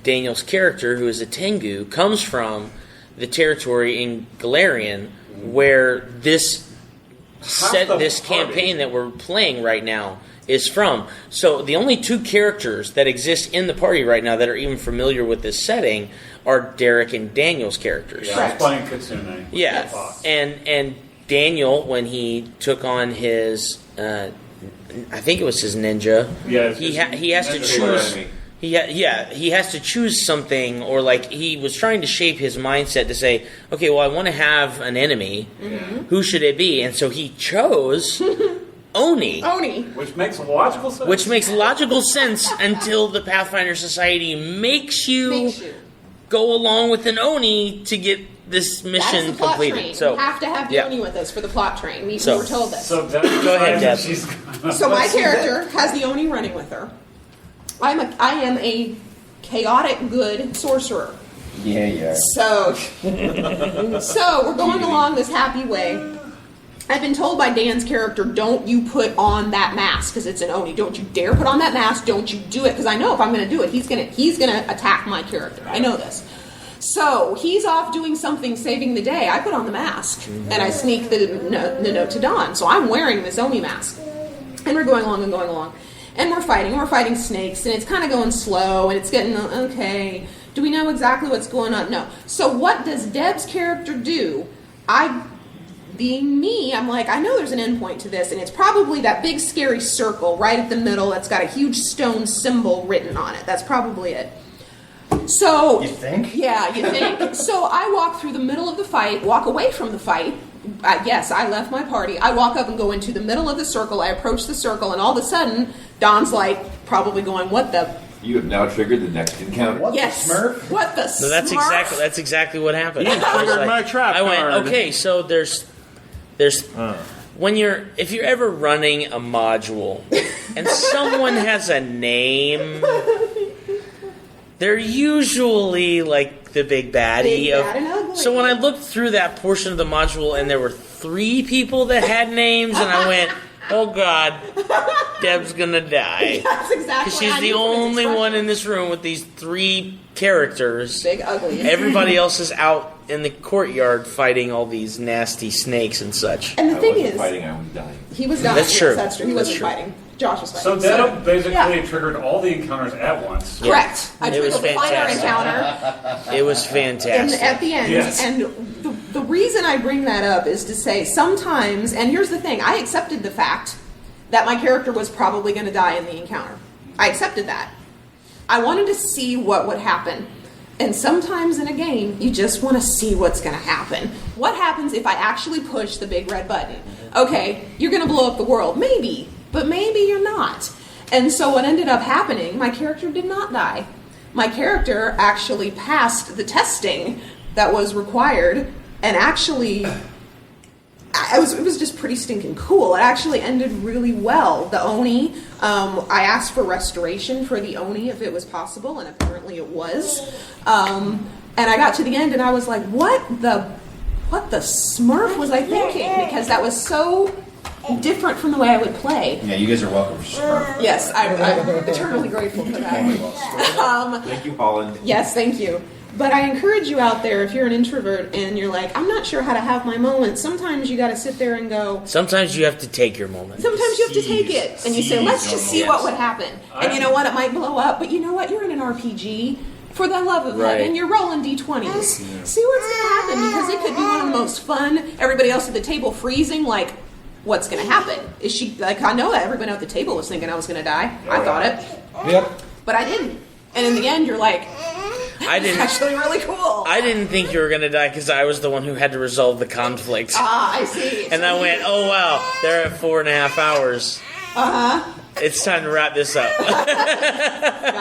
Daniel's character, who is a Tengu, comes from the territory in Galarian where this campaign that we're playing right now is from. So the only two characters that exist in the party right now that are even familiar with this setting are Derek and Daniel's characters. Yeah, I was playing Kitsune. Yeah, and Daniel, when he took on his, I think it was his ninja. Yeah, he has to choose he has to choose something, or like he was trying to shape his mindset to say, okay, well, I want to have an enemy. Mm-hmm. Who should it be? And so he chose Oni. Which makes logical sense. Which makes logical sense until the Pathfinder Society makes you go along with an Oni to get this mission That's the plot completed. train. So we have to have the Oni with us for the plot train. We were told this. So go ahead, Deb. So my character has the Oni running with her. I am a chaotic good sorcerer. Yeah. So we're going along this happy way. I've been told by Dan's character, don't you put on that mask because it's an Oni. Don't you dare put on that mask. Don't you do it, because I know if I'm going to do it, he's gonna attack my character. I know this. So he's off doing something, saving the day. I put on the mask and I sneak the note to Dawn. So I'm wearing this Oni mask, and we're going along, and we're fighting snakes, and it's kind of going slow, and it's getting okay. Do we know exactly what's going on? No. So what does Deb's character do? Being me, I'm like, I know there's an endpoint to this, and it's probably that big scary circle right at the middle that's got a huge stone symbol written on it. That's probably it. So you think? Yeah, you think. So I walk through the middle of the fight, walk away from the fight. Yes, I left my party. I walk up and go into the middle of the circle. I approach the circle, and all of a sudden, Don's like, probably going, "What the?" You have now triggered the next encounter. What the Smurf? What the So that's exactly what happened. You triggered my trap I went, card. okay, so there's if you're ever running a module and someone has a name, they're usually like the big baddie. Big, bad, and ugly. So when I looked through that portion of the module and there were 3 people that had names, and I went, oh God, Deb's gonna die. That's exactly. Because she's the only one in this room with these 3 characters. Big ugly. Everybody else is out in the courtyard fighting all these nasty snakes and such. And the thing is, fighting, I was dying. He was dying. That's yes, true. That's true. He wasn't fighting. Josh was So fighting. that basically triggered all the encounters at once. Correct. I It was triggered the fighter fantastic. encounter. It was fantastic. At the end, Yes. and the reason I bring that up is to say sometimes, and here's the thing, I accepted the fact that my character was probably going to die in the encounter. I accepted that. I wanted to see what would happen. And sometimes in a game, you just want to see what's going to happen. What happens if I actually push the big red button? Okay, you're going to blow up the world. Maybe, but maybe you're not. And so what ended up happening, my character did not die. My character actually passed the testing that was required, and actually, it was just pretty stinking cool. It actually ended really well. The Oni, I asked for restoration for the Oni if it was possible, and apparently it was. And I got to the end, and I was like, what the Smurf was I thinking? Because that was so different from the way I would play. Yeah, you guys are welcome for Smurf. Yes, I'm eternally grateful for that. Thank you, Holland. Yes, thank you. But I encourage you out there, if you're an introvert and you're like, I'm not sure how to have my moment, sometimes you got to sit there and go. Sometimes you have to take your moment. Sometimes you have to take it. And you say, let's just see what would happen. And you know what? It might blow up. But you know what? You're in an RPG. For the love of heaven, you're rolling D20s. See what's going to happen, because it could be one of the most fun. Everybody else at the table freezing, like, what's going to happen? Is she, like, I know that everybody at the table was thinking I was going to die. I thought it. Yep. But I didn't. And in the end, you're like, It's actually really cool. I didn't think you were going to die because I was the one who had to resolve the conflict. Ah, I see. And I went, oh wow, they're at 4.5 hours. Uh-huh. It's time to wrap this up. God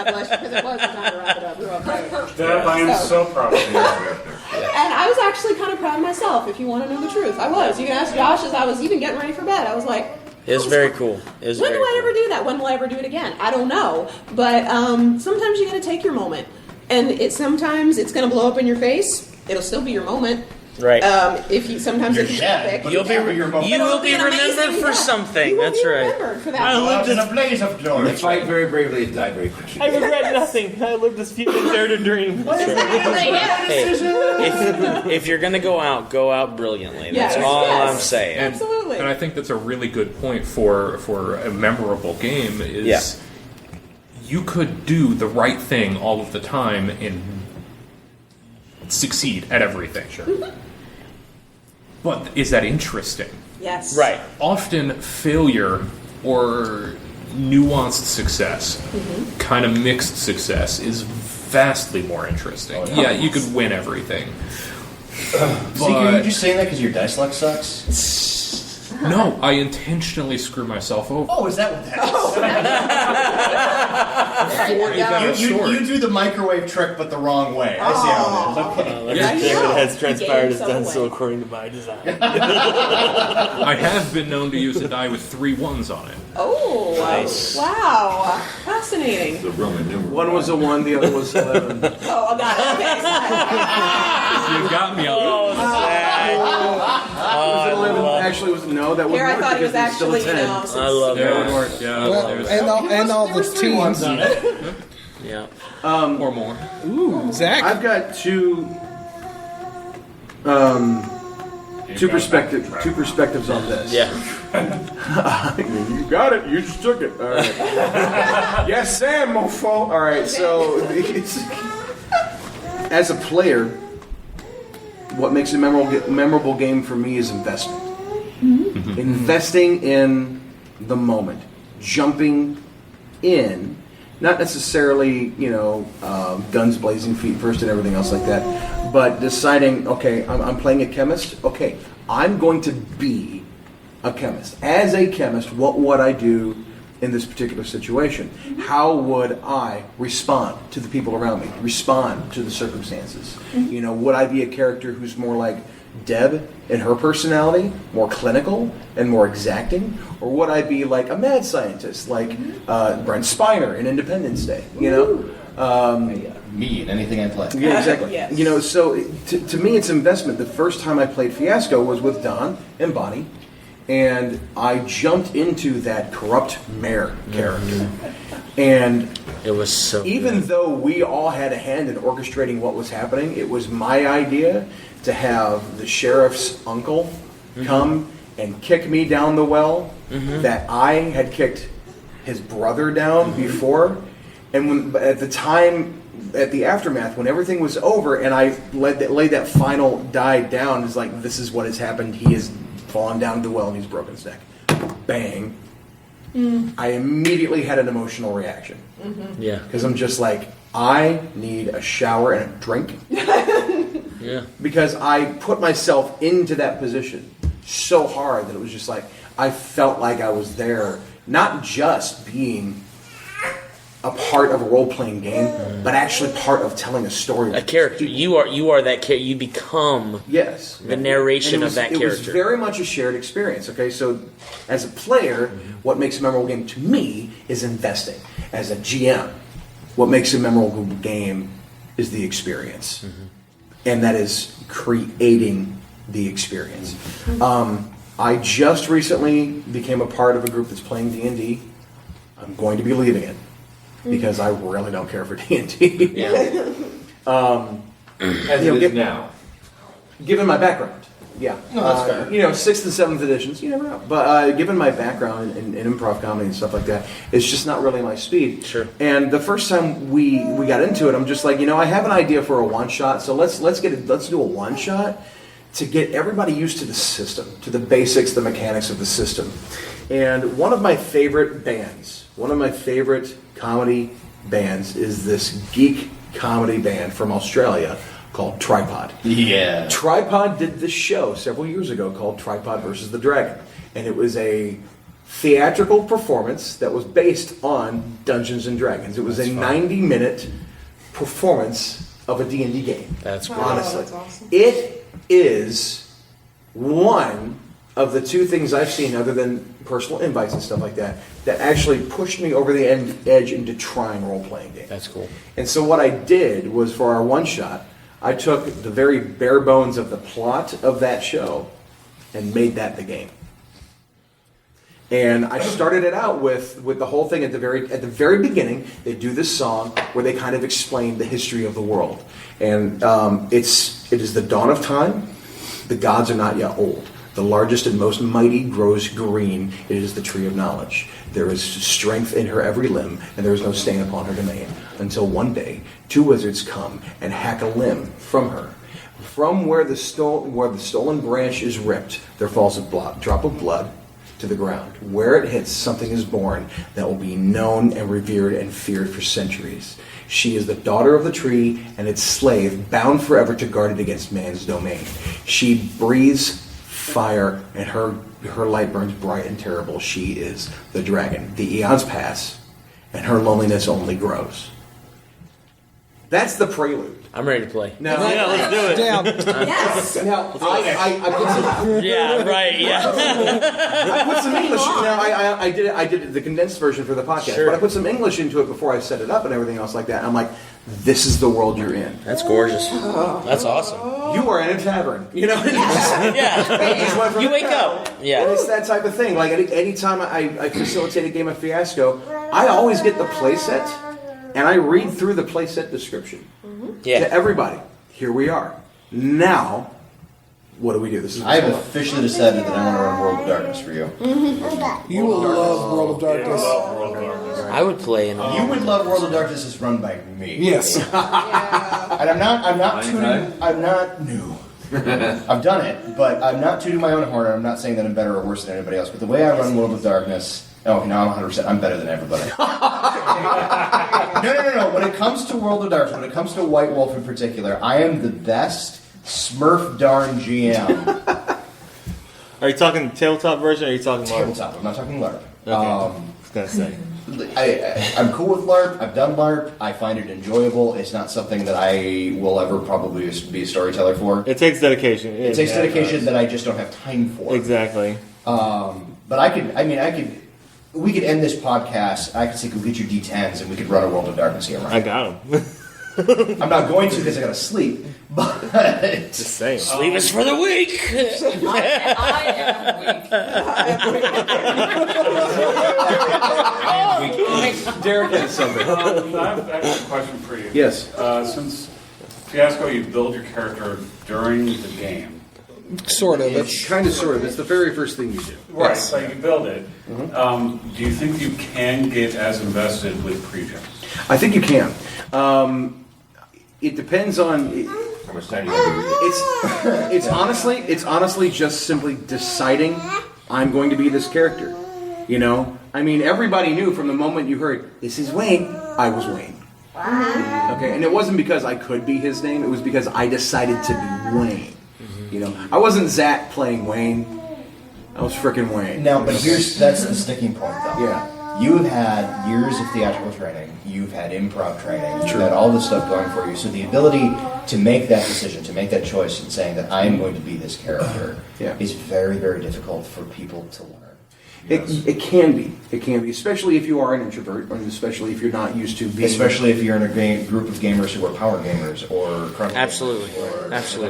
bless you, because it was time to wrap it up. You're okay. That I am so proud of you. And I was actually kind of proud of myself, if you want to know the truth. I was. You can ask Josh, as I was even getting ready for bed. I was like, It was very cool. It was when very will I cool. ever do that? When will I ever do it again? I don't know. But sometimes you got to take your moment. And sometimes it's going to blow up in your face. It'll still be your moment. Right. If you sometimes it can be epic. You'll be remembered for something. That's right. Remembered for that. I lived In a blaze of glory. They fight very bravely and die very quickly. I regret nothing. I lived this few and dared a dream. Hey, if you're gonna go out brilliantly. That's all I'm saying. Absolutely. And I think that's a really good point for a memorable game is you could do the right thing all of the time and succeed at everything. Sure. Mm-hmm. But is that interesting? Yes. Right. Often failure or nuanced success, kind of mixed success, is vastly more interesting. Yeah, you could win everything. Zeke, are you just saying that because your dice luck sucks? No, I intentionally screw myself over. Oh, is that what that is? You do the microwave trick, but the wrong way. I see how it is. Okay. Everything that has transpired is done so according to my design. I have been known to use a die with 3 1s on it. Oh, Nice. Wow. Fascinating. The Roman numeral. One was a 1, the other was 11. Oh, I got it. You got me on that. Was it 11? Actually, was no, that Here, I wasn't thought it was because it's still a actually, 10. I love Yeah, it that. would work. Yeah, Well, and all the teams. on it. Yeah. or more. Ooh, Zach. I've got two perspectives on this. Yeah. You got it. You just took it. All right. Yes, Sam, mofo. All right. So, as a player, what makes a memorable game for me is investment. Investing in the moment, jumping in, not necessarily guns blazing, feet first, and everything else like that, but deciding, okay, I'm playing a chemist. Okay, I'm going to be a chemist. As a chemist, what would I do in this particular situation? How would I respond to the people around me? Respond to the circumstances? Would I be a character who's more like Deb in her personality, more clinical and more exacting? Or would I be like a mad scientist, like Brent Spiner in Independence Day? Me and anything I play. Yeah, exactly. Yes. So to me, it's investment. The first time I played Fiasco was with Don and Bonnie, and I jumped into that corrupt mayor character. And It was so even good. though we all had a hand in orchestrating what was happening, it was my idea to have the sheriff's uncle come and kick me down the well that I had kicked his brother down before. And at the aftermath, when everything was over and I laid that final die down, it's like, this is what has happened. He has fallen down the well and he's broken his neck. Bang. I immediately had an emotional reaction. Yeah. Because I'm just like, I need a shower and a drink. Yeah. Because I put myself into that position so hard that it was just like, I felt like I was there, not just being a part of a role-playing game, but actually part of telling a story. A character. You are that character. You become the narration of that character. It was very much a shared experience. Okay, so as a player, what makes a memorable game to me is investing. As a GM, what makes a memorable game is the experience. And that is creating the experience. I just recently became a part of a group that's playing D&D. I'm going to be leaving it because I really don't care for D&D. As it is now. Given my background, yeah. No, that's fair. 6th and 7th editions, you never know. But given my background in improv comedy and stuff like that, it's just not really my speed. Sure. And the first time we got into it, I'm just like, I have an idea for a one-shot, so let's do a one-shot to get everybody used to the system, to the basics, the mechanics of the system. And one of my favorite bands, one of my favorite comedy bands is this geek comedy band from Australia called Tripod. Yeah. Tripod did this show several years ago called Tripod versus the Dragon. And it was a theatrical performance that was based on Dungeons and Dragons. It was a 90-minute performance of a D&D game. That's great. Honestly. That's awesome. It is one of the two things I've seen, other than personal invites and stuff like that, that actually pushed me over the edge into trying role-playing games. That's cool. And so what I did was, for our one-shot, I took the very bare bones of the plot of that show and made that the game. And I started it out with the whole thing at the very beginning. They do this song where they kind of explain the history of the world, and it is the dawn of time. The gods are not yet old. The largest and most mighty grows green. It is the tree of knowledge. There is strength in her every limb, and there is no stain upon her domain. Until one day, two wizards come and hack a limb from her. From where the stolen branch is ripped, there falls a drop of blood to to the ground. Where it hits, something is born that will be known and revered and feared for centuries. She is the daughter of the tree and its slave, bound forever to guard it against man's domain. She breathes fire, and her light burns bright and terrible. She is the dragon. The eons pass, and her loneliness only grows. That's the prelude. I'm ready to play. Now, let's do it. Down. Yes. Now, I put some... Yeah, right. Yeah. I put some English. Now, I did the condensed version for the podcast, Sure. but I put some English into it before I set it up and everything else like that. And I'm like, this is the world you're in. That's gorgeous. That's awesome. You are in a tavern. You know. Yeah. You wake up. Yeah. And it's that type of thing. Like any time I facilitate a game of Fiasco, I always get the playset and I read through the playset description to everybody. Here we are. Now, what do we do? This is I have officially decided that I want to run World of Darkness for you. You will love World of Darkness. I would play in. You would love World of Darkness is run by me. Yes. And I'm not tooting. I'm not new. I've done it, but I'm not tooting my own horn. I'm not saying that I'm better or worse than anybody else. But the way I run World of Darkness, I'm 100%. I'm better than everybody. No. When it comes to World of Darkness, when it comes to White Wolf in particular, I am the best Smurf darn GM. Are you talking tabletop version or are you talking LARP? Tabletop. I'm not talking LARP. Okay. I was going to say. I'm cool with LARP. I've done LARP. I find it enjoyable. It's not something that I will ever probably be a storyteller for. It takes dedication. It takes dedication that I just don't have time for. Exactly. But we could end this podcast. I could say, go get your D10s, and we could run a World of Darkness game. I got them. I'm not going to because I got to sleep. But just saying, sleep is for the weak. I am weak. Derek has something. I have a question for you. Yes. Since Fiasco, you build your character during the game. Sort of. It's kind of sort of. It's the very first thing you do. Right, Yes. so you build it. Do you think you can get as invested with pre-gens? I think you can. It depends on. How much time do you have to read? It's honestly just simply deciding I'm going to be this character. You know, I mean, everybody knew from the moment you heard this is Wayne, I was Wayne. Okay, and it wasn't because I could be his name; it was because I decided to be Wayne. You know, I wasn't Zach playing Wayne; I was frickin' Wayne. now, but that's the sticking point, though. Yeah. You have had years of theatrical training. You've had improv training. You've had all this stuff going for you. So the ability to make that decision, to make that choice, and saying that I am going to be this character, is very, very difficult for people to learn. It can be, especially if you are an introvert, or especially if you're not used to being. Especially if you're in a group of gamers who are power gamers or absolutely,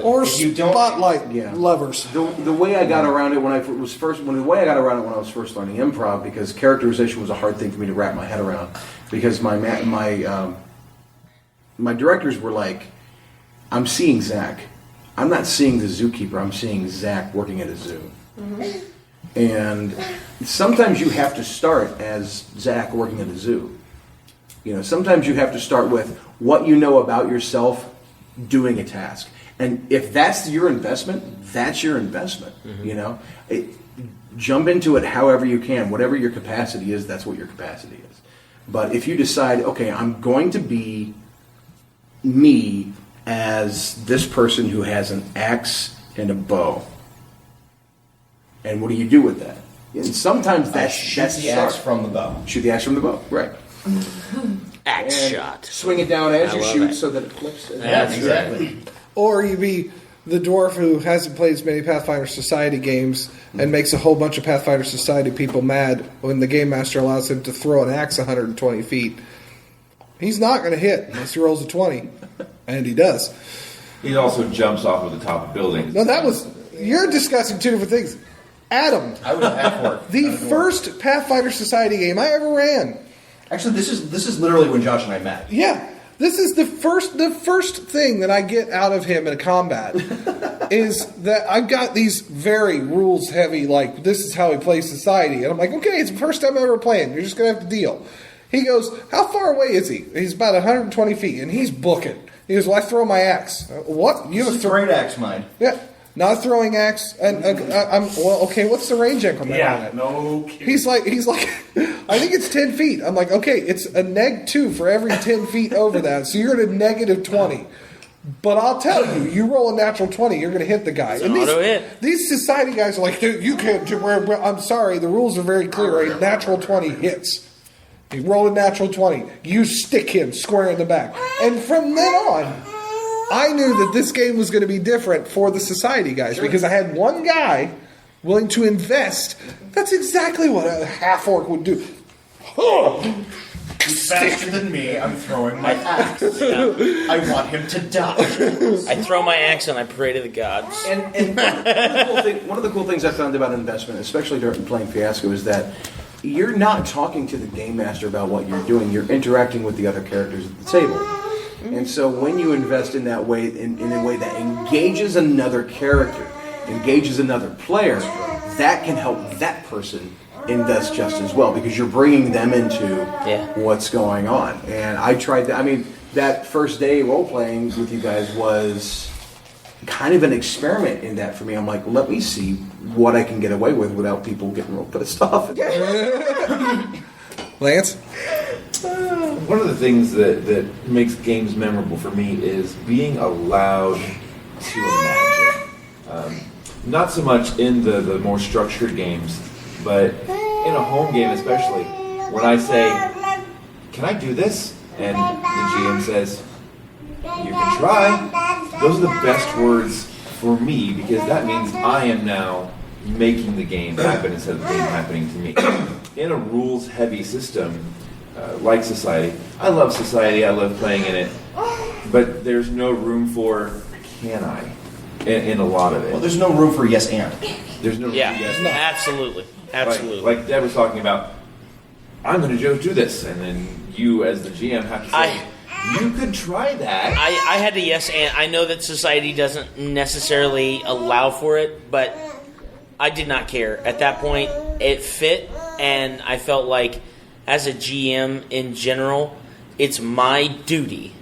or spotlight lovers. The way I got around it when I was first learning improv, because characterization was a hard thing for me to wrap my head around, because my directors were like, I'm seeing Zach. I'm not seeing the zookeeper. I'm seeing Zach working at a zoo. Mm-hmm. And sometimes you have to start as Zach working at a zoo. You know, sometimes you have to start with what you know about yourself doing a task. And if that's your investment, that's your investment. Mm-hmm. You know, jump into it however you can. Whatever your capacity is, that's what your capacity is. But if you decide, okay, I'm going to be me as this person who has an axe and a bow. And what do you do with that? And sometimes that's the axe from the bow. Shoot the axe from the bow, right. Axe and shot. Swing it down as I you love shoot it. so that it flips. Yeah, exactly. Or you be the dwarf who hasn't played as many Pathfinder Society games and makes a whole bunch of Pathfinder Society people mad when the game master allows him to throw an axe 120 feet. He's not going to hit unless he rolls a 20. And he does. He also jumps off of the top of buildings. No, you're discussing two different things. Adam, I would have for it. the first Pathfinder Society game I ever ran. Actually, this is literally when Josh and I met. Yeah, this is the first thing that I get out of him in a combat is that I've got these very rules heavy, like this is how we play society, and I'm like, okay, it's the first time I'm ever playing. You're just gonna have to deal. He goes, how far away is he? He's about 120 feet, and he's booking. He goes, well, I throw my axe. What? You have a great axe, mine. Yeah. Not throwing axe. Okay, what's the range increment on it? No kidding. He's like, I think it's 10 feet. I'm like, okay, it's a -2 for every 10 feet over that, so you're at a -20. But I'll tell you, you roll a natural 20, you're going to hit the guy. It's an auto hit. These society guys are like, dude, you can't do. I'm sorry, the rules are very clear. A natural 20 hits. You roll a natural 20, you stick him square in the back. And from then on, I knew that this game was going to be different for the society guys because I had one guy willing to invest. That's exactly what a half-orc would do. He's faster than me. I'm throwing my axe. I want him to die. I throw my axe and I pray to the gods. And one of the cool things I found about investment, especially during playing Fiasco, is that you're not talking to the game master about what you're doing. You're interacting with the other characters at the table. And so when you invest in that way, in a way that engages another character, engages another player, that can help that person invest just as well because you're bringing them into what's going on. And I tried that. I mean, that first day role-playing with you guys was kind of an experiment in that for me. I'm like, let me see what I can get away with without people getting real pissed off. Lance? One of the things that makes games memorable for me is being allowed to imagine. Not so much in the more structured games, but in a home game especially, when I say, can I do this? And the GM says, you can try. Those are the best words for me because that means I am now making the game happen instead of the game happening to me. In a rules-heavy system, like Society, I love Society, I love playing in it, but there's no room for can I in a lot of it. Well, there's no room for yes and. There's no room for yes and. Absolutely. Absolutely. Like Deb was talking about, I'm going to just do this, and then you as the GM have to say, you could try that. I had to yes and. I know that society doesn't necessarily allow for it, but I did not care. At that point, it fit, and I felt like as a GM in general, it's my duty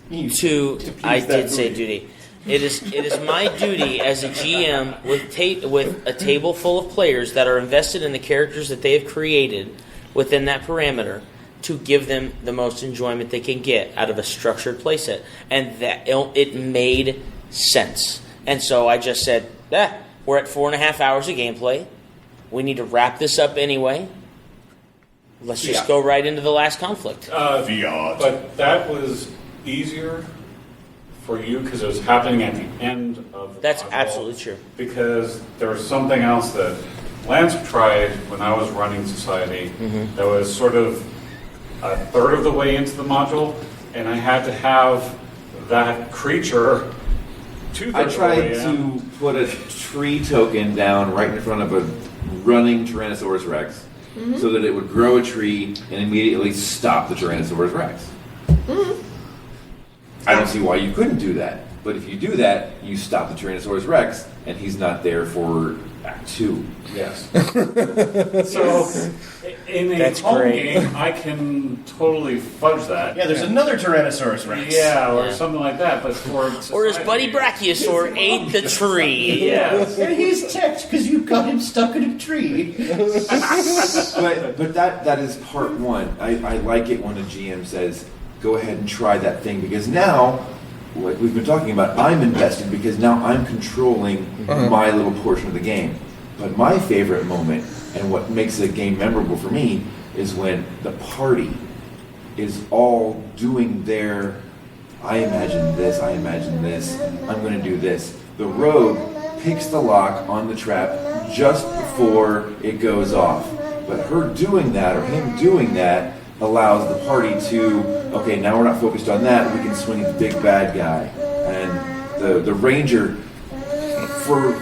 to I did say duty. It is my duty as a GM with a table full of players that are invested in the characters that they have created within that parameter to give them the most enjoyment they can get out of a structured playset. And that it made sense. And so I just said, we're at 4.5 hours of gameplay. We need to wrap this up anyway. Let's just go right into the last conflict. But that was easier for you because it was happening at the end of the That's module, absolutely true. Because there was something else that Lance tried when I was running Society that was sort of a third of the way into the module, and I had to have that creature I tried to put a tree token down right in front of a running Tyrannosaurus Rex so that it would grow a tree and immediately stop the Tyrannosaurus Rex. I don't see why you couldn't do that. But if you do that, you stop the Tyrannosaurus Rex, and he's not there for Act 2. Yes. So, in a home game, I can totally fudge that. Yeah, there's another Tyrannosaurus Rex. Yeah, or something like that. But for or his buddy Brachiosaur ate the tree. Yes. And he's ticked because you got him stuck in a tree. But that is part one. I like it when a GM says, go ahead and try that thing, because now, like we've been talking about, I'm invested because now I'm controlling my little portion of the game. But my favorite moment, and what makes a game memorable for me, is when the party is all doing their, I imagine this, I'm going to do this. The rogue picks the lock on the trap just before it goes off. But her doing that, or him doing that, allows the party to, okay, now we're not focused on that, we can swing at the big bad guy. And the ranger, for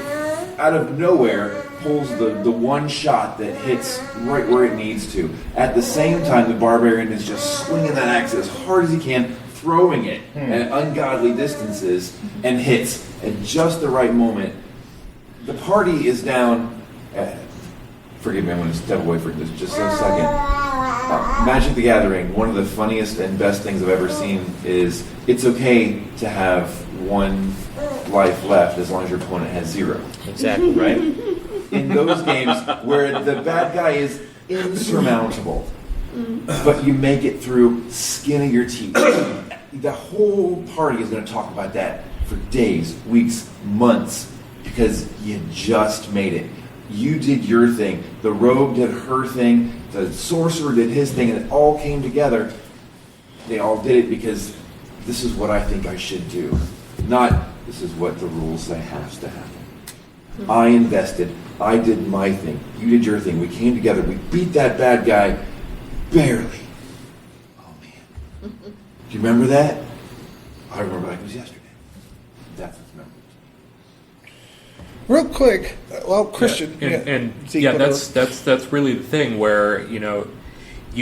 out of nowhere, pulls the one shot that hits right where it needs to. At the same time, the barbarian is just swinging that axe as hard as he can, throwing it at ungodly distances, and hits at just the right moment. The party is down. Forgive me, I'm going to step away for just a second. Magic the Gathering, one of the funniest and best things I've ever seen is it's okay to have one life left as long as your opponent has 0. Exactly. Right? In those games where the bad guy is insurmountable, but you make it through skin of your teeth. The whole party is going to talk about that for days, weeks, months, because you just made it. You did your thing. The rogue did her thing. The sorcerer did his thing, and it all came together. They all did it because this is what I think I should do. Not, this is what the rules say has to happen. I invested. I did my thing. You did your thing. We came together. We beat that bad guy barely. Oh, man. Do you remember that? I remember like it was yesterday. That's what's memorable. Real quick, well, Christian, that's really the thing where you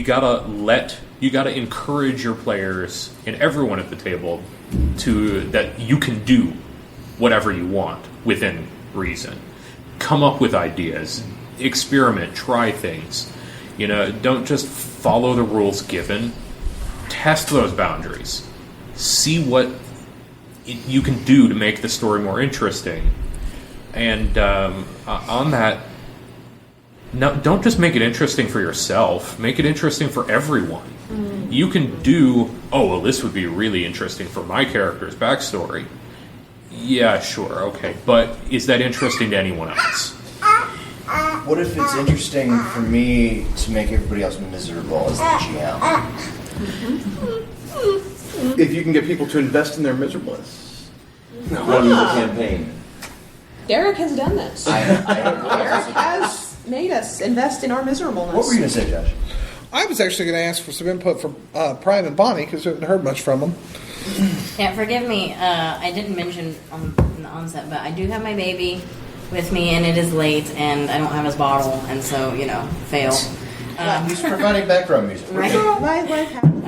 gotta encourage your players and everyone at the table that you can do whatever you want within reason. Come up with ideas, experiment, try things. Don't just follow the rules given. Test those boundaries. See what you can do to make the story more interesting. And on that, don't just make it interesting for yourself. Make it interesting for everyone. You can do, this would be really interesting for my character's backstory. Yeah, sure, okay. But is that interesting to anyone else? What if it's interesting for me to make everybody else miserable as the GM? If you can get people to invest in their miserableness. Running the campaign. Derek has done this. Derek has made us invest in our miserableness. What were you going to say, Josh? I was actually going to ask for some input from Prime and Bonnie because we haven't heard much from them. Yeah, forgive me. I didn't mention in the onset, but I do have my baby with me, and it is late, and I don't have his bottle, and so, fail. He's providing background music. Right? Life happens.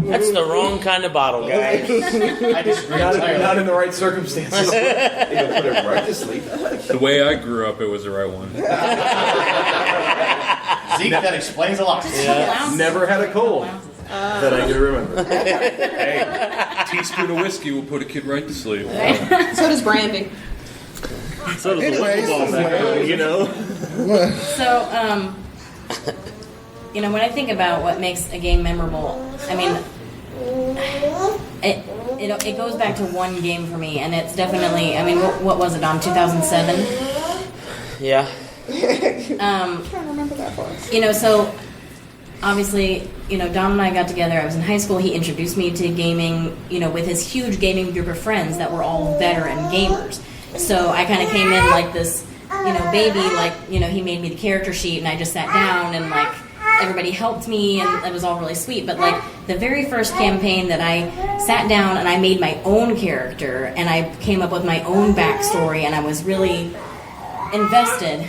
That's the wrong kind of bottle, guys. I disagree. Not in the right circumstances. It'll put it right to sleep. The way I grew up, it was the right one. Zeke, that explains a lot. Never had a cold that I do remember. Hey, a teaspoon of whiskey will put a kid right to sleep. So does brandy. So does the football back, So, when I think about what makes a game memorable, I mean, it goes back to one game for me, and it's definitely, what was it, on 2007? Yeah. I'm trying to remember that part. So obviously, Don and I got together. I was in high school. He introduced me to gaming, with his huge gaming group of friends that were all veteran gamers. So I kind of came in like this, baby, he made me the character sheet, and I just sat down, and everybody helped me, and it was all really sweet. But the very first campaign that I sat down and I made my own character, and I came up with my own backstory, and I was really invested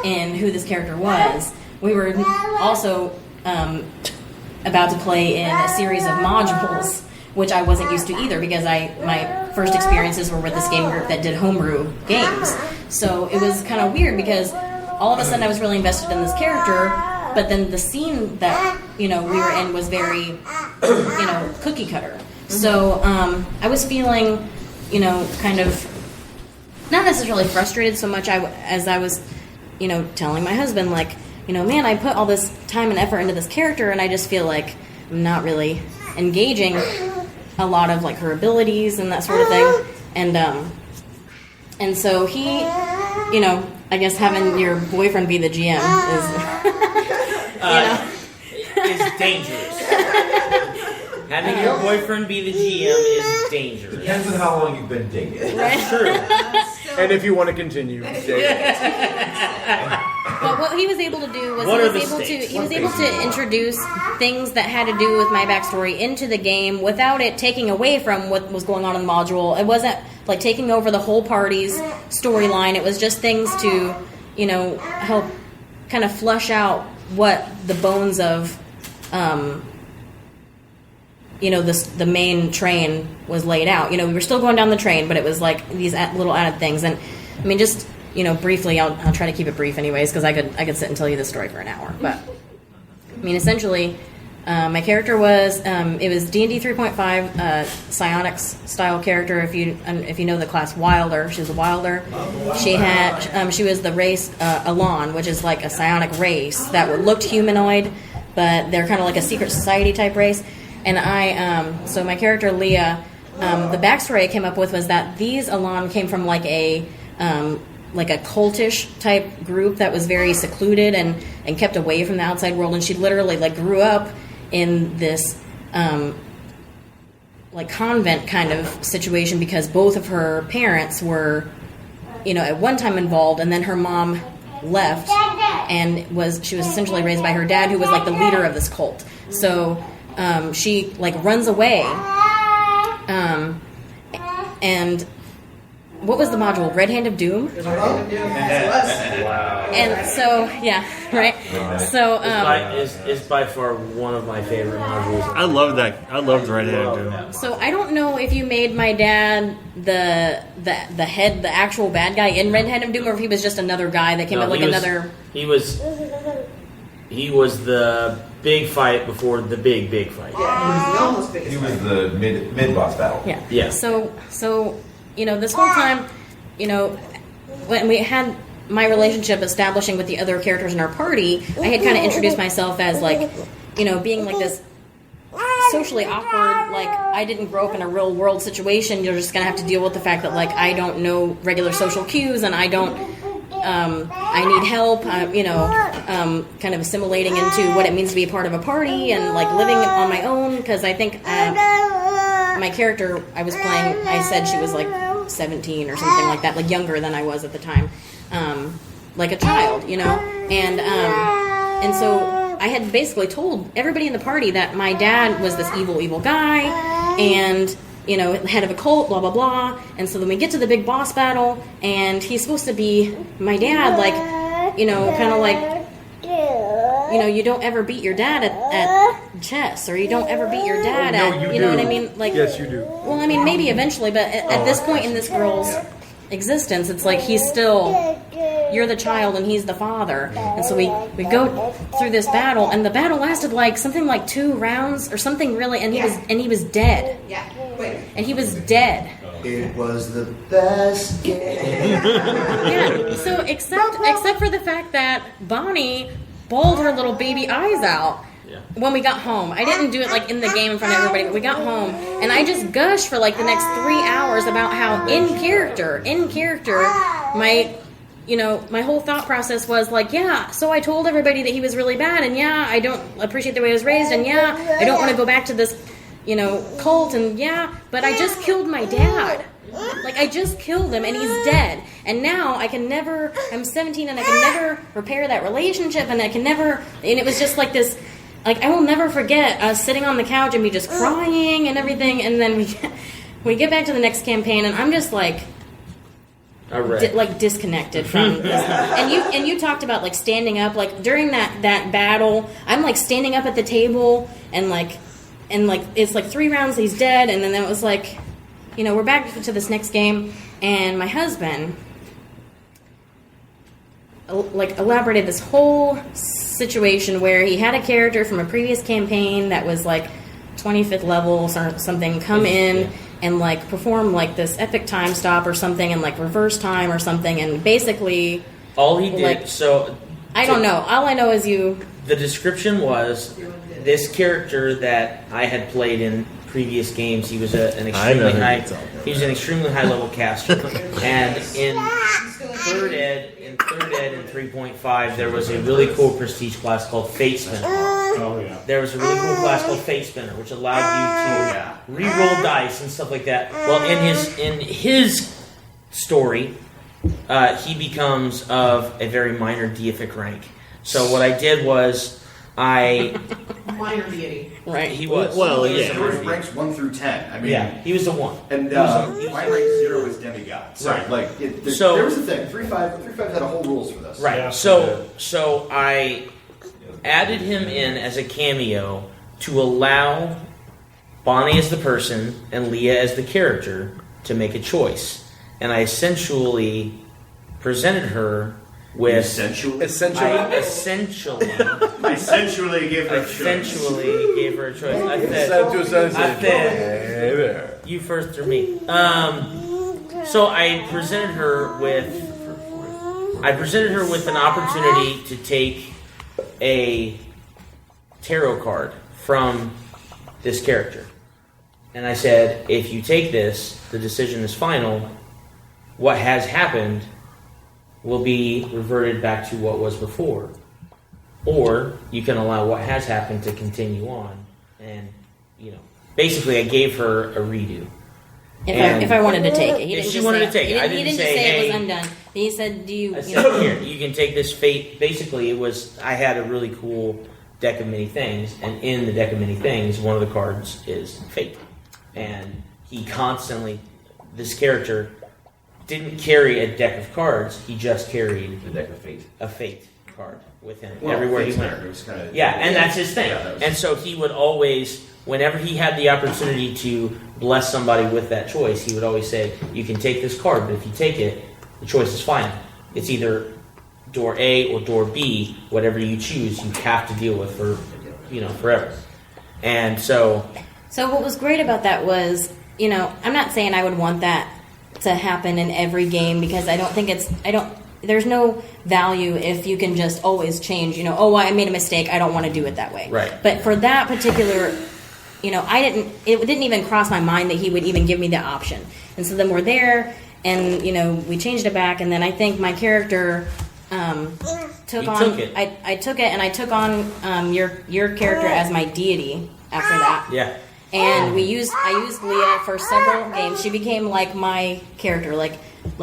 in who this character was. We were also about to play in a series of modules, which I wasn't used to either, because my first experiences were with this game group that did homebrew games. So it was kind of weird, because all of a sudden I was really invested in this character, but then the scene that we were in was very cookie cutter. So I was feeling kind of not necessarily frustrated so much as I was telling my husband, man, I put all this time and effort into this character, and I just feel like I'm not really engaging a lot of her abilities and that sort of thing. And so he, I guess having your boyfriend be the GM is dangerous. Having your boyfriend be the GM is dangerous. Depends on how long you've been dating. That's true. And if you want to continue dating. But what he was able to do was he was able to introduce things that had to do with my backstory into the game without it taking away from what was going on in the module. It wasn't taking over the whole party's storyline. It was just things to, help kind of flush out what the bones of, the main train was laid out. We were still going down the train, but it was these little added things. And just briefly, I'll try to keep it brief anyways, because I could sit and tell you this story for an hour. But essentially, My character was it was D&D 3.5 psionics style character. If you know the class Wilder, she was a Wilder. She had she was the race Elan, which is like a psionic race that looked humanoid, but they're kind of like a secret society type race. And so my character Leah, the backstory I came up with was that these Elan came from like a cultish type group that was very secluded and kept away from the outside world, and she literally like grew up in this like convent kind of situation because both of her parents were, at one time involved, and then her mom left and she was essentially raised by her dad, who was like the leader of this cult. So she like runs away, and what was the module? Red Hand of Doom? Wow. And so, yeah, right? So, it's by far one of my favorite modules. I love that. I loved Red Hand of Doom. So I don't know if you made my dad the actual bad guy in Red Hand of Doom, or if he was just another guy that came up like another... He was the big fight before the big fight. Yeah, he was the mid-boss battle. Yeah. Yeah. So this whole time, when we had my relationship establishing with the other characters in our party, I had kind of introduced myself as like, being like this socially awkward, like I didn't grow up in a real world situation. You're just going to have to deal with the fact that like I don't know regular social cues, and I need help, kind of assimilating into what it means to be a part of a party and like living on my own, because I think my character I was playing, I said she was like 17 or something like that, like younger than I was at the time, like a child, and so I had basically told everybody in the party that my dad was this evil guy, and head of a cult, blah blah blah. And so then we get to the big boss battle, and he's supposed to be my dad, like kind of like you don't ever beat your dad at chess, or you don't ever beat your dad at what I mean, like yes you do. Well, I mean maybe eventually, but at this point in this girl's existence, it's like you're the child and he's the father. And so we go through this battle, and the battle lasted like something like 2 rounds or something really, and he was dead. Yeah. Wait. And he was dead. It was the best game. Yeah. So except for the fact that Bonnie bawled her little baby eyes out when we got home. I didn't do it like in the game in front of everybody, but we got home, and I just gushed for like the next 3 hours about how in character, my whole thought process was like, so I told everybody that he was really bad, and I don't appreciate the way I was raised, and I don't want to go back to this, cult, and but I just killed my dad. Like, I just killed him, and he's dead. And now I'm 17, and I can never repair that relationship, and and it was just like this, like, I will never forget us sitting on the couch and me just crying and everything, and then we get back to the next campaign, and I'm just like, disconnected from this. And you talked about like standing up, like during that battle, I'm like standing up at the table, and it's like 3 rounds, he's dead, and then it was like, we're back to this next game, and my husband like elaborated this whole situation where he had a character from a previous campaign that was like 25th level or something come in and like perform like this epic time stop or something, and like reverse time or something, and basically all he did, like, I don't know. All I know is the description was this character that I had played in previous games. He was an extremely high level caster, and in third ed in 3.5 there was a really cool prestige class called Fate Spinner. Oh yeah. There was a really cool class called Fate Spinner, which allowed you to re-roll dice and stuff like that. Well, in his story, he becomes of a very minor deific rank. So what I did was minor deity. right. He was. Well, He was yeah. a There was minor ranks 1 through 10. I mean, deity. He was the one. And my rank 0 is demigod. So, Right. like, there was the thing. 3.5 had a whole rules for this. Right. Yeah. So I added him in as a cameo to allow Bonnie as the person and Leah as the character to make a choice. And I essentially presented her with Essentially? I essentially gave her a choice. Essentially gave her a choice. I said, Hey there. you first or me. So I presented her with an opportunity to take a tarot card from this character. And I said, if you take this, the decision is final. What has happened will be reverted back to what was before. Or you can allow what has happened to continue on. And, basically I gave her a redo. If I wanted to take it. If she wanted to take it. I He didn't didn't say, just say hey, it was undone. He said, do you... I said, here, you can take this fate. Basically, I had a really cool deck of many things, and in the deck of many things, one of the cards is fate. And he constantly, this character, didn't carry a deck of cards, he just carried The deck of fate. a fate card with him Well, everywhere he fate's went. better. It was kinda, And that's his thing. Yeah, that was- And so he would always, whenever he had the opportunity to bless somebody with that choice, he would always say, you can take this card, but if you take it, the choice is final. It's either door A or door B, whatever you choose, you have to deal with for, forever. And so... So what was great about that was, I'm not saying I would want that to happen in every game because I don't think there's no value if you can just always change, I made a mistake, I don't want to do it that way. Right. But for that particular, it didn't even cross my mind that he would even give me the option. And so then we're there and, we changed it back and then I think my character took it. I took it and I took on your character as my deity after that. Yeah. And I used Leah for several games. She became like my character. Like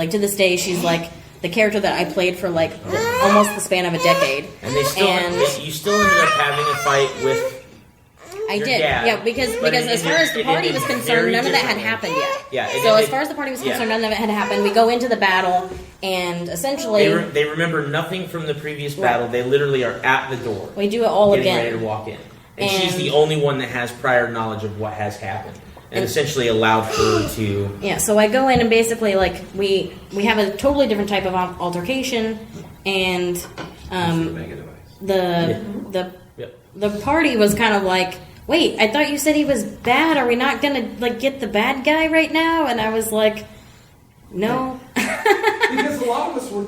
to this day, she's like the character that I played for almost the span of a decade. And you still ended up having a fight with your dad. Yeah, because as far as the party was concerned, none of that had happened yet. Yeah. So as far as the party was concerned, none of it had happened. We go into the battle, and essentially they remember nothing from the previous battle. They literally are at the door. We do it all getting again. Ready to walk in. And she's the only one that has prior knowledge of what has happened, and essentially allowed her to. Yeah, so I go in and basically we have a totally different type of altercation, and the party was kind of like, wait, I thought you said he was bad. Are we not gonna get the bad guy right now? And I was like, no, because a lot of us were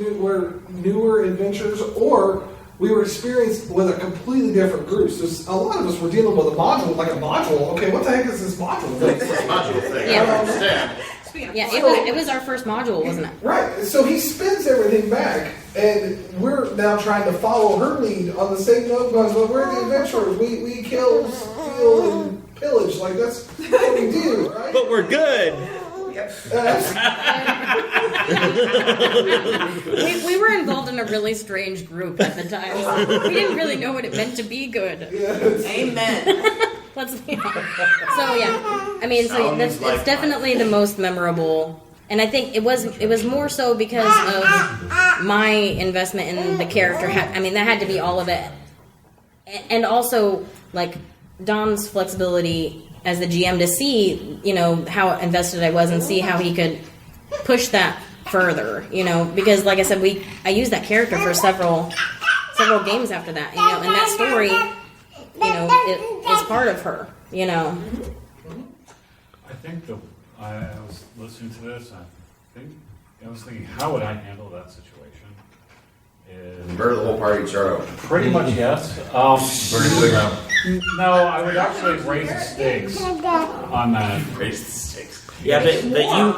newer adventurers or. We were experienced with a completely different group. So a lot of us were dealing with a module. Okay, what the heck is this module thing? Module thing. Yeah. I don't understand. Yeah, it was our first module, wasn't it? Right. So he spins everything back, and we're now trying to follow her lead on the same note. But we're the adventurers. We kill, steal, and pillage. That's what we do, right? But we're good. We were involved in a really strange group at the time. So we didn't really know what it meant to be good. Yes. Amen. Let's be honest. So yeah, I mean, it's definitely the most memorable, and I think it was more so because of my investment in the character. That had to be all of it, and also Don's flexibility as the GM to see, how invested I was and see how he could push that further, because like I said, I used that character for several games after that, and that story, it is part of her, I think I was listening to this, I was thinking, how would I handle that situation? Murder the whole party, Charlie. Pretty much, yes. Burn it to the ground. No, I would actually raise the stakes on that. Raise the stakes. Yeah, but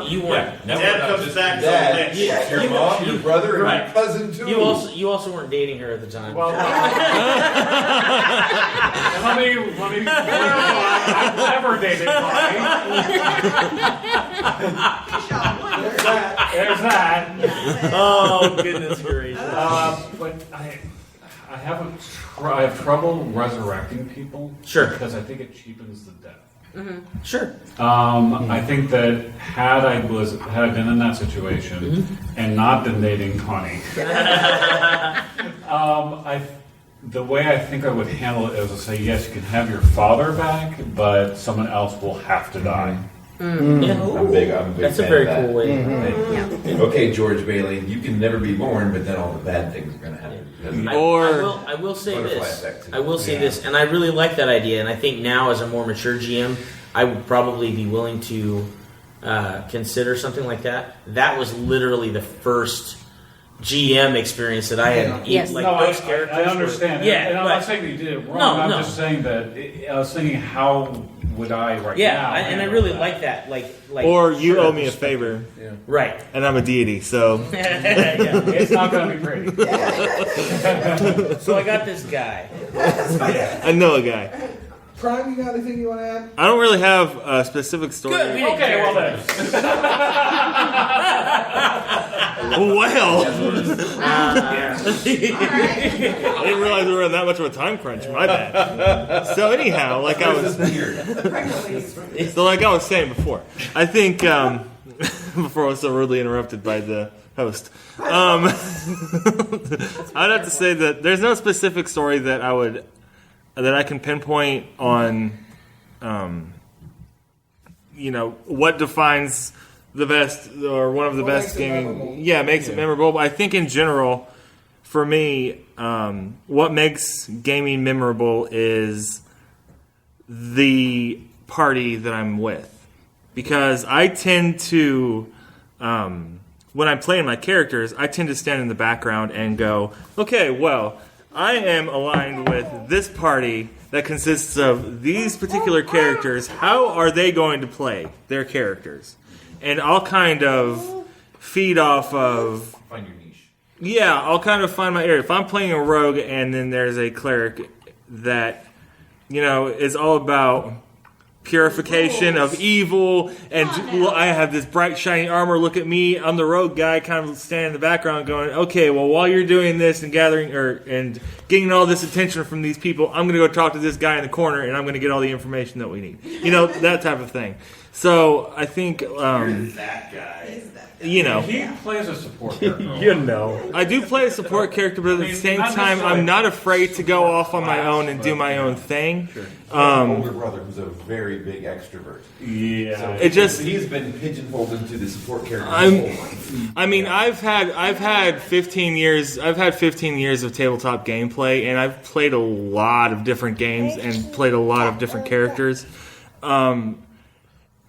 you weren't. Dad comes back to Dad, the your mom, your brother, and your cousin too. You also weren't dating her at the time. Well, let me clarify. I've never dated Bonnie. There's that. Oh goodness gracious! But I have trouble resurrecting people. Sure. Because I think it cheapens the death. Mm-hmm. Sure. I think that had I been in that situation and not been dating Connie, the way I think I would handle it is to say, yes, you can have your father back, but someone else will have to die. Yeah. I'm big. That's a fan very of that. cool way. Mm-hmm. Okay, George Bailey, you can never be born, but then all the bad things are going to happen. I will say Butterfly this. effect, too. I will say this, and I really like that idea. And I think now, as a more mature GM, I would probably be willing to consider something like that. That was literally the first GM experience that I had. Yes. Like No, those characters. I understand. Yeah, and I'm but- not saying that you did it wrong. No, I'm no. just saying that I was thinking, how would I now? And I really like that. Like, Or you owe me a favor, right? and I'm a deity, so Yeah. It's not going to be pretty. So I got this guy. I know a guy. Prime, you got anything you want to add? I don't really have a specific story. Good. We didn't Okay, care. well then. Well, Yeah. I didn't realize we were in that much of a time crunch. My bad. So anyhow, like I was saying before, I think before I was so rudely interrupted by the host, I'd have to say that there's no specific story that I can pinpoint on, what defines the best or one of the best gaming. Makes it memorable. But I think in general, for me, what makes gaming memorable is the party that I'm with, because I tend to, when I'm playing my characters, I tend to stand in the background and go, okay, well, I am aligned with this party that consists of these particular characters. How are they going to play their characters? And I'll kind of feed off of... Find your niche. Yeah, I'll kind of find my area. If I'm playing a rogue and then there's a cleric that, is all about purification of evil, and I have this bright shiny armor, look at me, I'm the rogue guy, kind of standing in the background going, okay, well, while you're doing this and gathering and getting all this attention from these people, I'm going to go talk to this guy in the corner and I'm going to get all the information that we need. That type of thing. So I think that guy. He plays a support character. I do play a support character, but at the same time, I'm not afraid to go off on my own and do my own thing. Older brother who's a very big extrovert. Yeah. So he's been pigeonholed into the support character. I've had 15 years. I've had 15 years of tabletop gameplay, and I've played a lot of different games and played a lot of different characters.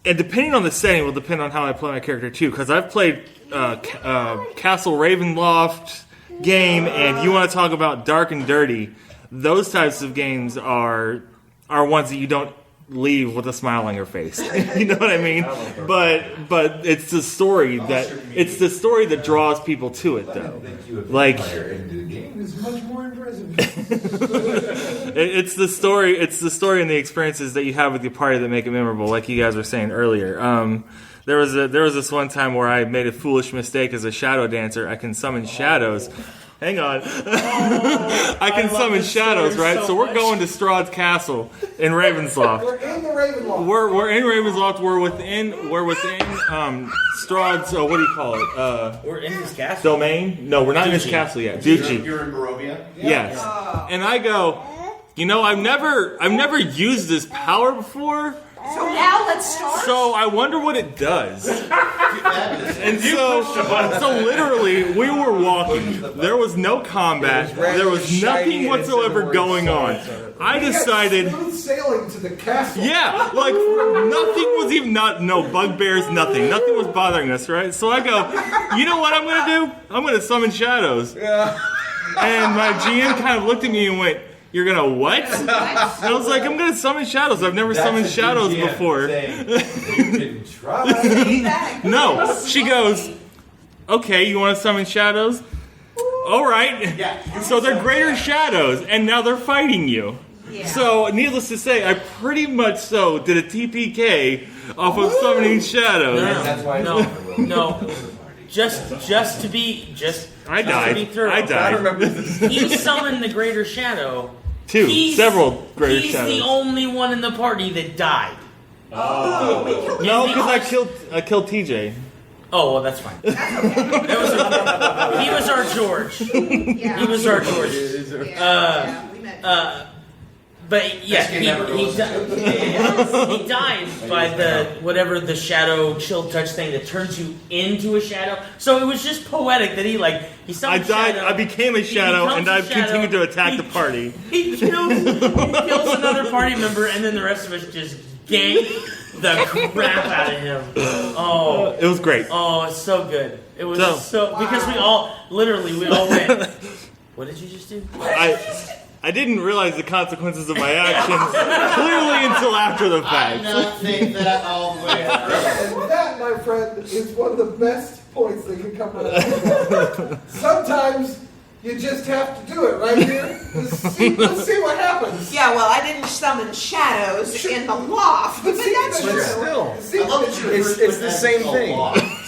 And depending on the setting will depend on how I play my character too. Because I've played Castle Ravenloft game, and you want to talk about dark and dirty. Those types of games are ones that you don't leave with a smile on your face. You know what I mean? But it's the story that draws people to it, though. Like the game is much more impressive. it's the story and the experiences that you have with your party that make it memorable. Like you guys were saying earlier. There was this one time where I made a foolish mistake as a shadow dancer. I can summon shadows. Hang on. I can summon shadows, right? So we're going to Strahd's castle in Ravensloft. We're in the Ravenloft. We're in Ravensloft. We're within Strahd's. What do you call it? We're in his castle. Domain? No, we're not in his castle yet. Duchy. You're in Barovia? Yes. And I go, I've never used this power before. So now let's start. So I wonder what it does. And so literally, we were walking. There was no combat. There was nothing whatsoever going on. I decided. Smooth sailing to the castle. Yeah, like nothing was even no bugbears, nothing. Nothing was bothering us, right? So I go, you know what I'm going to do? I'm going to summon shadows. Yeah. And my GM kind of looked at me and went, "You're gonna what?" And I was like, "I'm gonna summon shadows. I've never summoned shadows before." You can try. No, she goes, "Okay, you want to summon shadows? All right." So they're greater shadows, and now they're fighting you. Yeah. So, needless to say, I pretty much did a TPK off of summoning shadows. No. Just to be I died. You summoned the greater shadow. Several greater shadows. He's the only one in the party that died. Oh. No, because I killed TJ. Oh, well, that's fine. He was our George. Yeah. He was our George. But yeah, he died by the shadow chill touch thing that turns you into a shadow. So it was just poetic that he saw I the died. shadow, I became a shadow, and I've shadow, continued to attack the party. He kills another party member, and then the rest of us just gank the crap out of him. Oh, it was great. Oh, it's so good. It was because we all went. What did you just do? I didn't realize the consequences of my actions clearly until after the fact. I did not think that all the way through. And that, my friend, is one of the best points that can come out of it. Sometimes you just have to do it, right here? Let's see what happens. Yeah, well, I didn't summon shadows in the loft, but that's true. It's the same thing.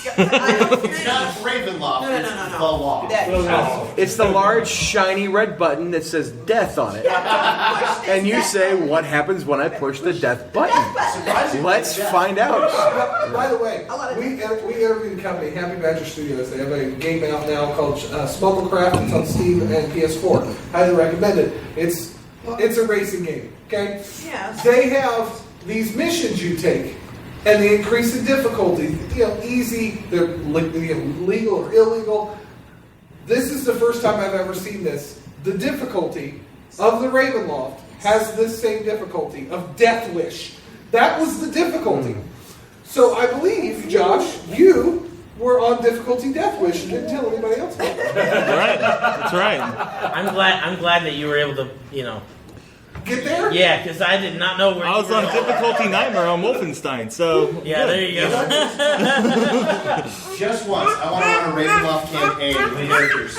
It's not Ravenloft. No. The Loft. It's the large, shiny red button that says death on it. And you say, what happens when I push the death button? Let's find out. By the way, we interviewed a company, Happy Badger Studios. They have a game out now called Smugglecraft. It's on Steam and PS4. Highly recommend it. It's a racing game, okay? Yes. They have these missions you take, and they increase the difficulty. Easy, they're legal or illegal. This is the first time I've ever seen this. The difficulty of the Ravenloft has this same difficulty of Death Wish. That was the difficulty. So I believe, Josh, you were on difficulty Death Wish and didn't tell anybody else about that. That's right. I'm glad that you were able to, get there? Yeah, because I did not know where I was on difficulty Nightmare on Wolfenstein, so... Yeah, there you go. Just once. I want to run a Ravenloft campaign with characters.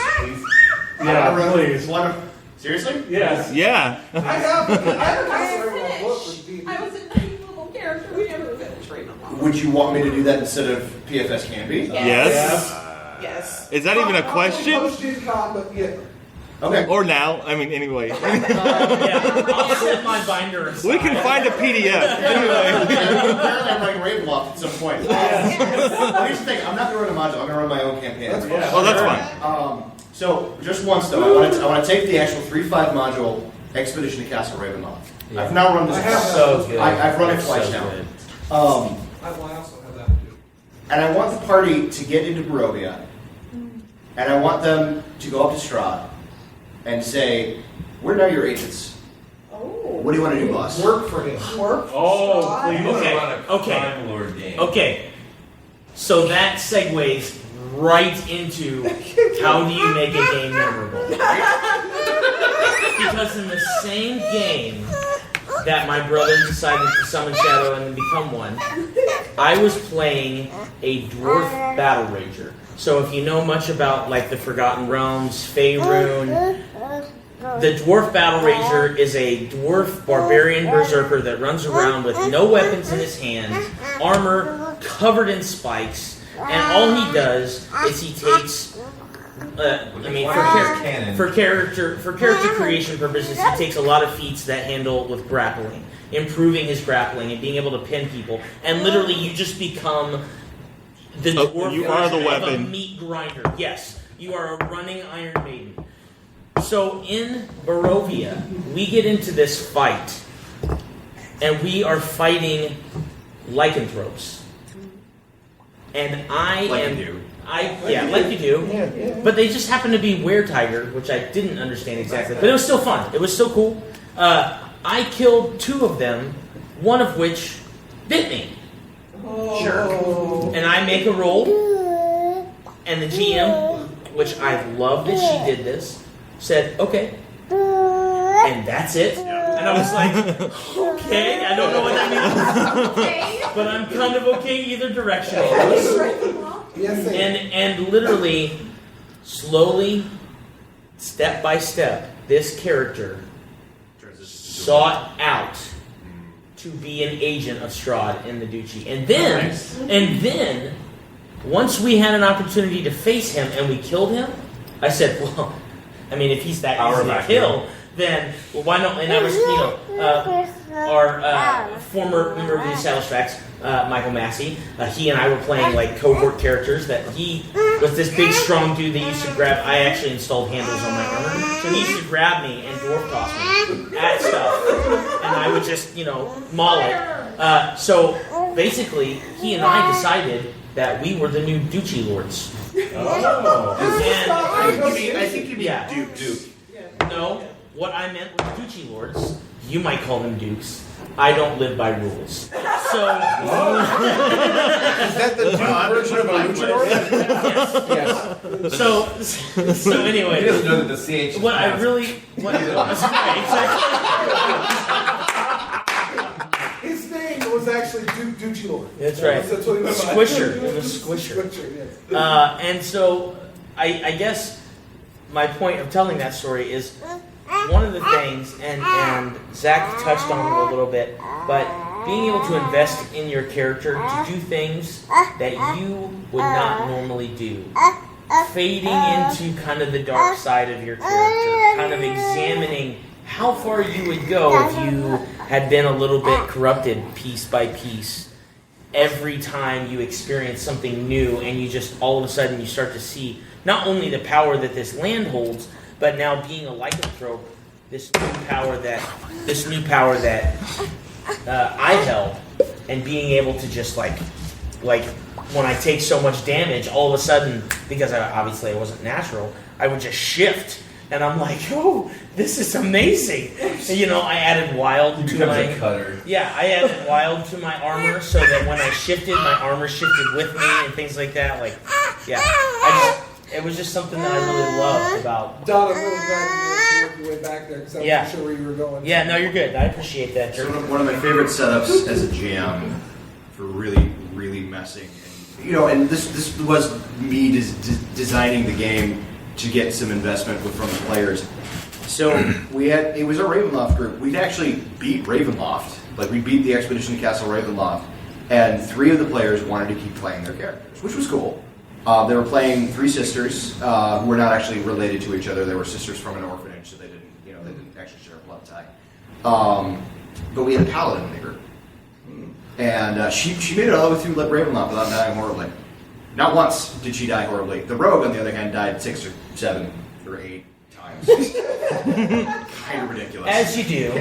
Yeah, please. Seriously? Yes. Yeah. I have a Ravenloft book with D&D. I was a tiny little character. We never finished Ravenloft. Would you want me to do that instead of PFS Canby? Yes. Yes. Is that even a question? Post-Gen-Con, but yeah. Okay. Or now. I mean, anyway. I'll set my binder aside. We can find a PDF. Anyway. Apparently I'm running Ravenloft at some point. Here's the thing. I'm not going to run a module. I'm going to run my own campaign. Oh, that's fine. So, just once though, I want to take the actual 3.5 module Expedition to Castle Ravenloft. Yeah. I've now run this. So good. I've run it twice so now. good. I also have that too. And I want the party to get into Barovia, and I want them to go up to Strahd and say, "We're now your agents. What do you want to do, boss?" Work for him. Work. Oh, please. Okay. Okay. So that segues right into how do you make a game memorable? Because in the same game that my brother decided to summon Shadow and then become one, I was playing a dwarf battle rager. So if you know much about the Forgotten Realms, Faerun, the dwarf battle rager is a dwarf barbarian berserker that runs around with no weapons in his hands, armor covered in spikes, and all he does is he takes. For character creation purposes, he takes a lot of feats that handle with grappling, improving his grappling and being able to pin people, and literally you just become the dwarf. You are the of weapon. a meat grinder. Yes, you are a running Iron Maiden. So in Barovia, we get into this fight, and we are fighting lycanthropes, and like you do. Yeah. But they just happen to be were-tiger, which I didn't understand exactly. But it was still fun. It was still cool. I killed 2 of them, one of which bit me. Oh. And I make a roll, and the GM, which I love that she did this, said, okay. And that's it. And I was like, okay, I don't know what that means. But I'm kind of okay either direction. And literally, slowly, step by step, this character sought out to be an agent of Strahd in the Duchy. And then, once we had an opportunity to face him and we killed him, I said, well, I mean, if he's that easy to kill, then why not? And I was, our former member of the Established Facts, Michael Massey, he and I were playing cohort characters that he was this big, strong dude that used to grab. I actually installed handles on my armor, so he used to grab me and dwarf toss me at stuff, and I would just, maul it. So basically, he and I decided that we were the new Duchy Lords. Oh. I think you mean Duke. No, what I meant was Duchy Lords. You might call them Dukes. I don't live by rules. So, is that the Duke version of a luchador? Yes. So anyway, He doesn't know that the CH. what I really, His name was actually Duchy Lord. That's right. That's what he was. Squisher. It was Squisher. Yes. And so, I guess my point of telling that story is one of the things, and Zach touched on it a little bit, but being able to invest in your character to do things that you would not normally do. Fading into kind of the dark side of your character, kind of examining how far you would go if you had been a little bit corrupted piece by piece. Every time you experience something new and you just all of a sudden you start to see not only the power that this land holds, but now being a lycanthrope, this new power that I held, and being able to just like when I take so much damage, all of a sudden, because obviously I wasn't natural, I would just shift, and I'm like, oh, this is amazing. And, I added wild to my cutter. Yeah, I added wild to my armor so that when I shifted, my armor shifted with me and things like that. It was just something that I really loved about. Don, I'm really glad you worked your way back there because I wasn't sure where you were going. Yeah, no, you're good. I appreciate that. So one of my favorite setups as a GM for really, really messing, and this was me designing the game to get some investment from the players. So it was a Ravenloft group. We'd actually beat Ravenloft, we beat the Expedition to Castle Ravenloft, and 3 of the players wanted to keep playing their characters, which was cool. They were playing 3 sisters who were not actually related to each other. They were sisters from an orphanage, so they didn't actually share a blood tie. But we had a paladin in the group, and she made it all the way through Ravenloft without dying horribly. Not once did she die horribly. The rogue, on the other hand, died 6 or 7 or 8 times. Kind of ridiculous. As you do.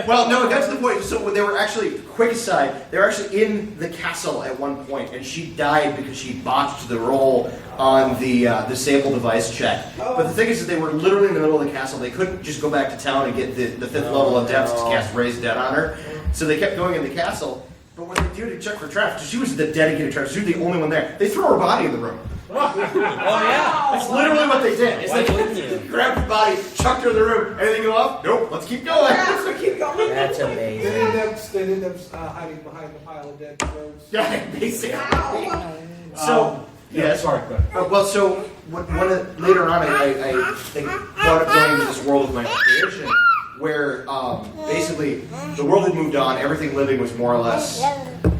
Well, no, that's the point. So they were actually, quick aside, they were actually in the castle at one point, and she died because she botched the roll on the disable device check. But the thing is that they were literally in the middle of the castle. They couldn't just go back to town and get the 5th level of depth to cast Raise Dead on her. So they kept going in the castle. But when they do to check for traps, she was the dedicated trap. She was the only one there. They threw her body in the room. Oh yeah, that's literally what they did. Why wouldn't you? Grabbed her body, chucked her in the room. Anything go off? Nope. Let's keep going. Let's keep going. That's amazing. They ended up hiding behind the pile of dead rogues. Yeah, basically. So yeah, sorry. Go ahead. Later on, I think brought it going into this world of my creation, where basically the world had moved on. Everything living was more or less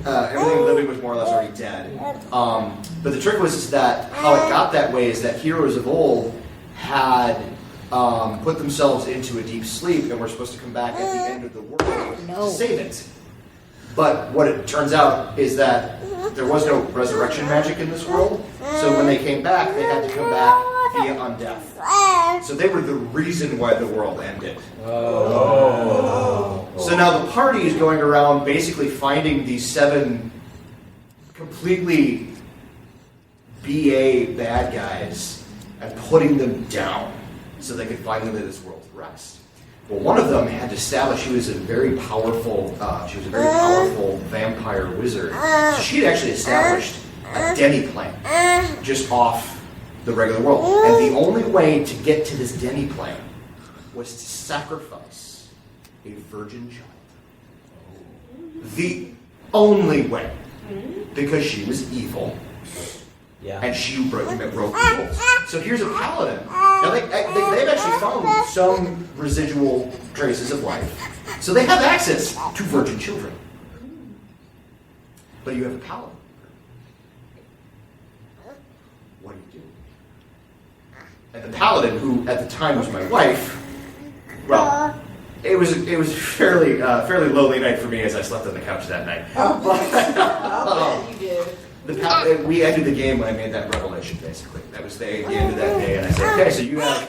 already dead. But the trick was that how it got that way is that heroes of old had put themselves into a deep sleep and were supposed to come back at the end of the world to save it. But what it turns out is that there was no resurrection magic in this world. So when they came back, they had to come back via undeath. So they were the reason why the world ended. Oh. So now the party is going around basically finding these 7 completely BA bad guys and putting them down so they could finally lay this world to rest. Well, one of them had to establish she was a very powerful vampire wizard. So she had actually established a demi-plane just off the regular world. And the only way to get to this demi-plane was to sacrifice a virgin child. The only way. Because she was evil. Yeah. And she broke the rules. So here's a paladin. Now they've actually found some residual traces of life. So they have access to virgin children. But you have a paladin. What do you do? And the paladin, who at the time was my wife, well, it was a fairly lonely night for me as I slept on the couch that night. You did. We ended the game when I made that revelation, basically. That was the end of that day, and I said, okay, so you have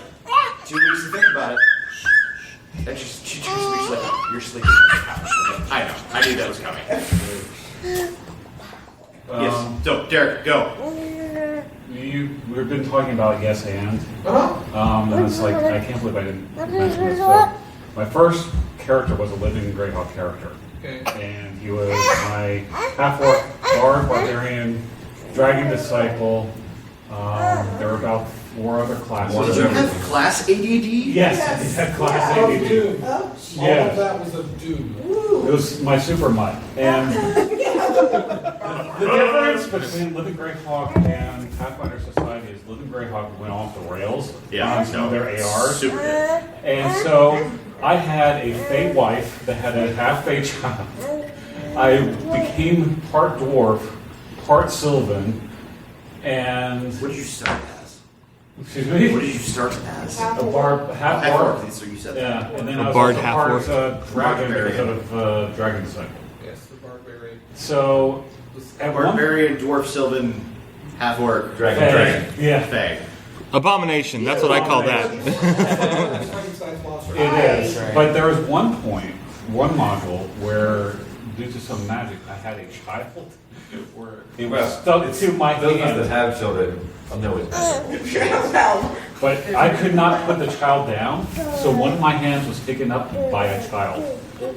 2 weeks to think about it. And she's like, you're sleeping on the couch. I know. I knew that was coming. Yes. So, Derek, go. We've been talking about yes and. And it's like, I can't believe I didn't mention this. So, my first character was a living Greyhawk character. And he was my half-orc, bard, barbarian, dragon disciple. There were about 4 other classes. Did you have class ADD? Yes, I had class ADD. Doom. All of that was a Doom. It was my super mutt. And the difference between Living Greyhawk and Pathfinder Society is Living Greyhawk went off the rails on some of their ARs. Super good. And so I had a Fey wife that had a half-Fey child. I became part dwarf, part Sylvan, and... What did you start as? Excuse me? What did you start as? A bard, half-orc. So you said Yeah, that. and then I was bard, also part dragon because of Dragon Disciple. Yes, the barbarian. So, at one Barbarian, dwarf, Sylvan, half-orc, Fey. dragon. Yeah. Fey. Abomination. That's what I call that. It is. But there was one module, where, due to some magic, I had a child where it was stuck to my Those of us hand. that have children, I'll know it's magical. But I could not put the child down, so one of my hands was taken up by a child.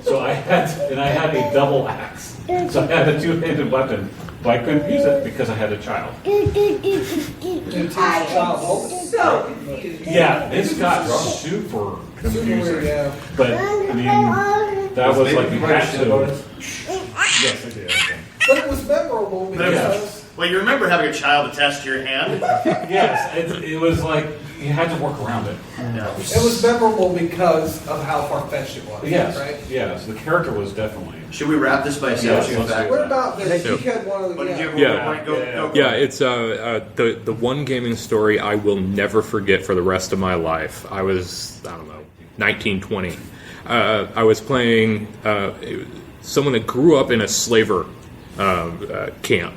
So I had a double axe. So I had a 2-handed weapon, but I couldn't use it because I had a child. So confused. Yeah, this got super confusing. Super weird, yeah. But I mean, that was like you had to. Yes, I did. But it was memorable because Well, you remember having a child attached to your hand? Yes, it was like you had to work around it. it was memorable because of how far-fetched it was. Yes, Right? yes, the character was definitely. Should we wrap this by establishing Yes, a fact? What about this? So- He had one of the. What did you Yeah. go. Yeah, it's the one gaming story I will never forget for the rest of my life. I was, I don't know, 19, 20. I was playing someone that grew up in a slaver camp,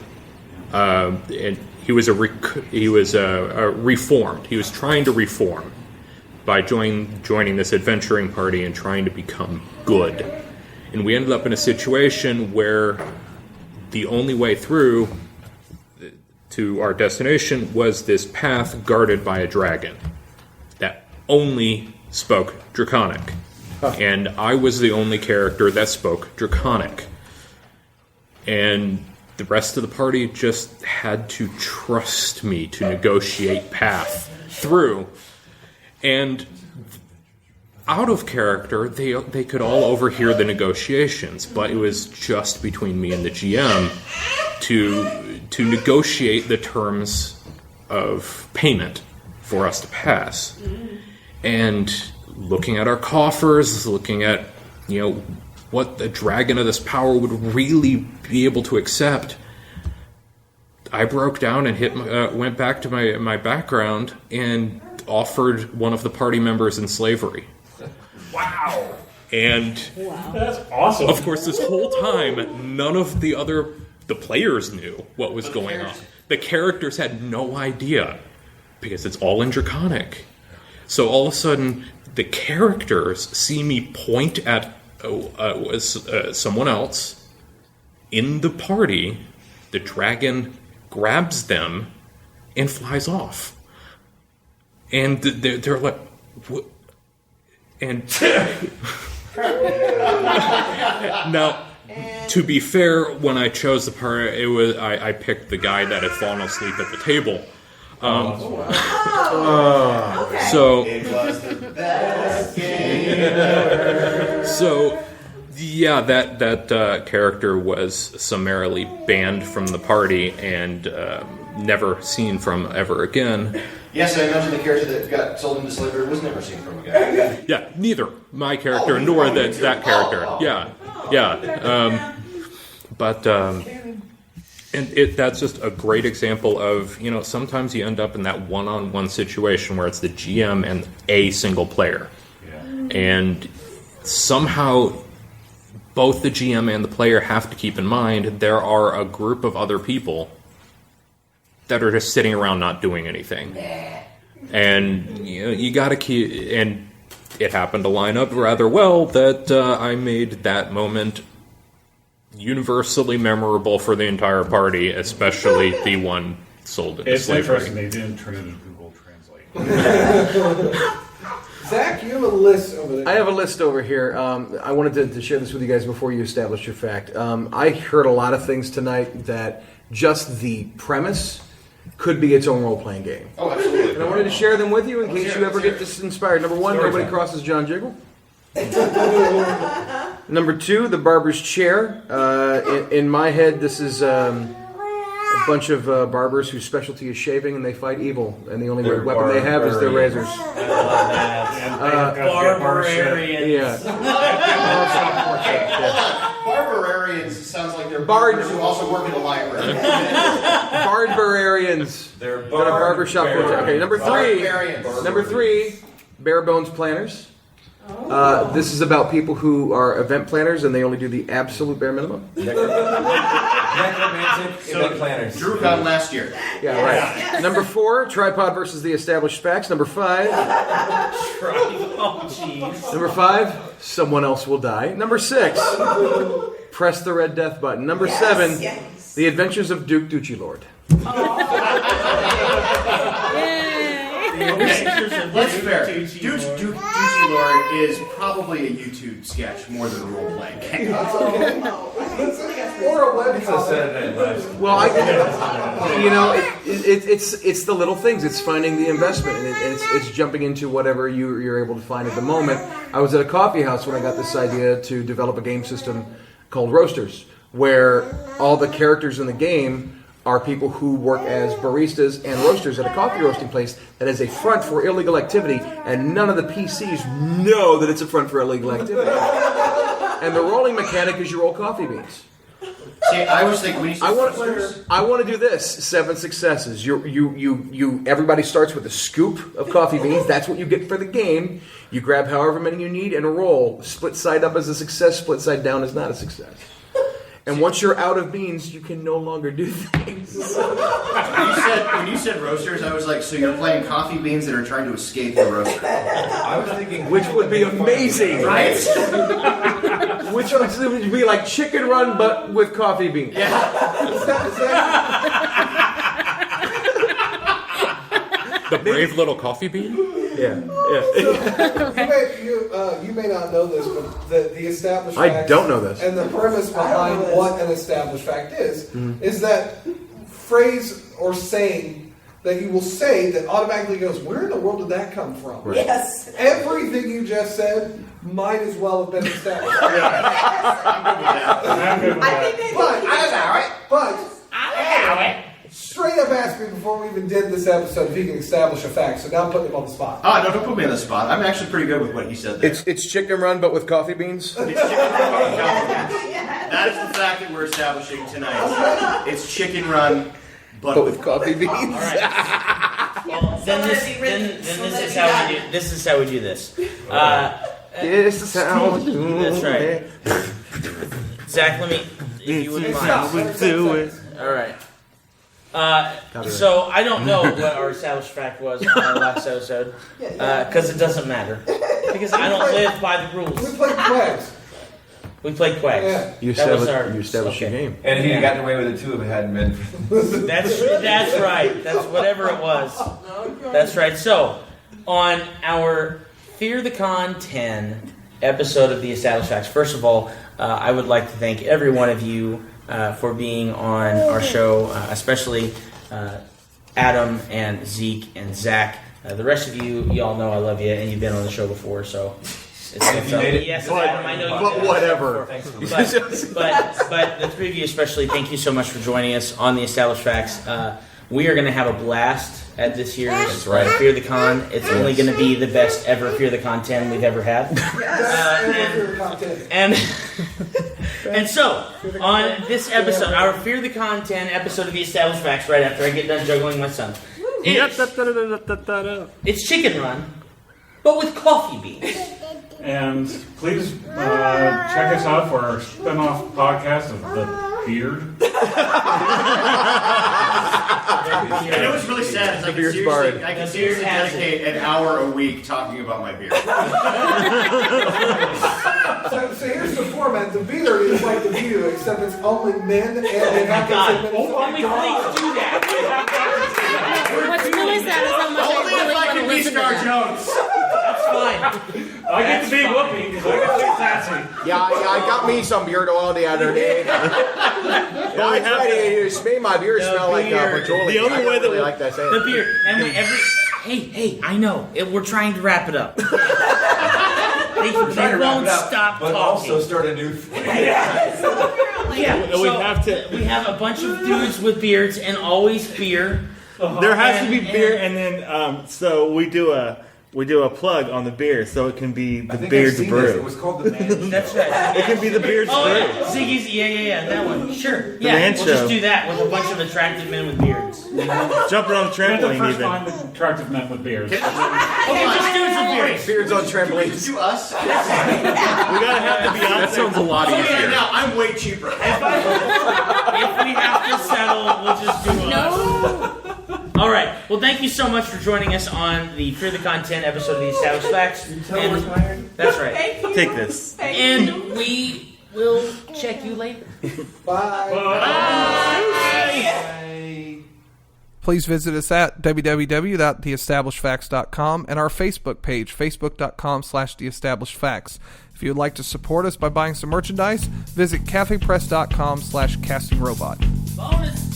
and he was reformed. He was trying to reform by joining this adventuring party and trying to become good. And we ended up in a situation where the only way through to our destination was this path guarded by a dragon that only spoke Draconic. And I was the only character that spoke Draconic. And the rest of the party just had to trust me to negotiate path through. And out of character, they could all overhear the negotiations, but it was just between me and the GM to negotiate the terms of payment for us to pass. And looking at our coffers, looking at, what the dragon of this power would really be able to accept, I broke down and went back to my background and offered one of the party members in slavery. Wow! And That's awesome. of course, this whole time, none of the players knew what was going on. The characters had no idea because it's all in Draconic. So all of a sudden, the characters see me point at someone else in the party. The dragon grabs them and flies off. And they're like, what? And now, to be fair, when I chose the part, I picked the guy that had fallen asleep at the table. So It was the best game ever. So, yeah, that character was summarily banned from the party and never seen from ever again. Yes, I imagine the character that got sold into slavery was never seen from again. Yeah, neither my character nor that character. Yeah. And that's just a great example of, sometimes you end up in that one-on-one situation where it's the GM and a single player. Yeah. And somehow both the GM and the player have to keep in mind there are a group of other people that are just sitting around not doing anything. And you got to keep. And it happened to line up rather well that I made that moment universally memorable for the entire party, especially the one sold into It's slavery. interesting they didn't turn it into Google Translate. Zach, you have a list over there. I have a list over here. I wanted to share this with you guys before you establish your fact. I heard a lot of things tonight that just the premise could be its own role-playing game. Oh, absolutely. And I wanted to share them with you in case you ever get this inspired. Number one, nobody crosses John Jiggle. Number two, the barber's chair. In my head, this is a bunch of barbers whose specialty is shaving, and they fight evil, and the only weapon they have is their razors. Barbarians. Barbarians sounds like they're Bards who also work in a library. Barbarians. They're Got a barbershop. Okay, number three, bare bones planners. This is about people who are event planners and they only do the absolute bare minimum. Necromantic event planners. Drew got last year. Yeah, right. Number four, tripod versus the established facts. Number five, someone else will die. Number six, press the red death button. Number seven, the adventures of Duke Duchy Lord. Let's be fair. Duchy Lord is probably a YouTube sketch more than a role-playing game. Or a web Well, it's the little things. It's finding the investment, and it's jumping into whatever you're able to find at the moment. I was at a coffee house when I got this idea to develop a game system called Roasters, where all the characters in the game are people who work as baristas and roasters at a coffee roasting place that is a front for illegal activity, and none of the PCs know that it's a front for illegal activity. And the rolling mechanic is you roll coffee beans. See, I was thinking when you said I want to do this. 7 successes. You. Everybody starts with a scoop of coffee beans. That's what you get for the game. You grab however many you need and roll. Split side up is a success. Split side down is not a success. And once you're out of beans, you can no longer do things. when you said roasters, I was like, so you're playing coffee beans that are trying to escape the roaster. I was thinking, which would be amazing, right? Which would be like Chicken Run, but with coffee beans. Yeah. The brave little coffee bean? Yeah. You may not know this, but the established I facts don't know this. And the premise behind what an established fact is that phrase or saying that you will say that automatically goes, where in the world did that come from? Right. Yes. Everything you just said might as well have been established. I'm good with that. But straight up asked me before we even did this episode if he can establish a fact. So now I'm putting him on the spot. Oh, no, don't put me on the spot. I'm actually pretty good with what he said there. It's Chicken Run, but with coffee beans. That is the fact that we're establishing tonight. It's Chicken Run, but with coffee beans. All right. Well, then this is how we do this. This is how we do That's right. Zach, let me, if you wouldn't mind. Do it. All right. So I don't know what our established fact was on our last episode because it doesn't matter because I don't live by the rules. We played Quags. We played Quags. Yeah. You established your game. and he'd have gotten away with it too if it hadn't been for That's right. That's whatever it was. That's right. So on our Fear the Con 10 episode of the Established Facts, first of all, I would like to thank every one of you for being on our show, especially Adam and Zeke and Zach. The rest of you, y'all know I love you, and you've been on the show before, so it's yes, Adam, I know you But did. whatever. But the three of you especially, thank you so much for joining us on the Established Facts. We are going to have a blast at this year's Fear the Con. It's only going to be the best ever Fear the Con 10 we've ever had. And so, on this episode, our Fear the Con 10 episode of the Established Facts, right after I get done juggling my son, it's Chicken Run, but with coffee beans. And please check us out for our spin-off podcast of the beard. And it was really sad. Is I could seriously dedicate an hour a week talking about my beard. So here's the format. The beard is like the view, except it's only men and they have to say men. Only please do that. What's really sad is how much Only I really if I want to can be listen to Scar that. Jones. That's fine. I get to be Whoopi because I get to be sassy. Yeah, I got me some beard oil the other day. And I tried to made my beard smell like petroleum. The only way that I like that saying. The beard. And hey, I know. We're trying to wrap it up. They won't stop But talking. also start a new thing. Yeah, We have to- We have a bunch of dudes with beards and always beer. There has to be beer, and then so we do a plug on the beer, so it can be the Beard's Brew. It was called the Man. That's right. It can be the Beard's Oh, Brew. yeah. Ziggy's, yeah, that one. Sure. The Yeah, man we'll show. just do that with a bunch of attractive men with beards. Jumping on the That's the trampoline, first even. time with attractive men with beards. Okay, just dudes with beards. Beards on trampolines. To us. We gotta have the Beyonce. That sounds a lot Yeah, easier. now I'm way cheaper. If we have to settle, we'll just do us. All right. Well, thank you so much for joining us on the Fear the Content episode of the Established Facts. That's right. Thank you. Take this. And we will check you later. Bye. Please visit us at www.theestablishedfacts.com and our Facebook page, facebook.com/theestablishedfacts. If you would like to support us by buying some merchandise, visit cafepress.com/castingrobot. Bonus.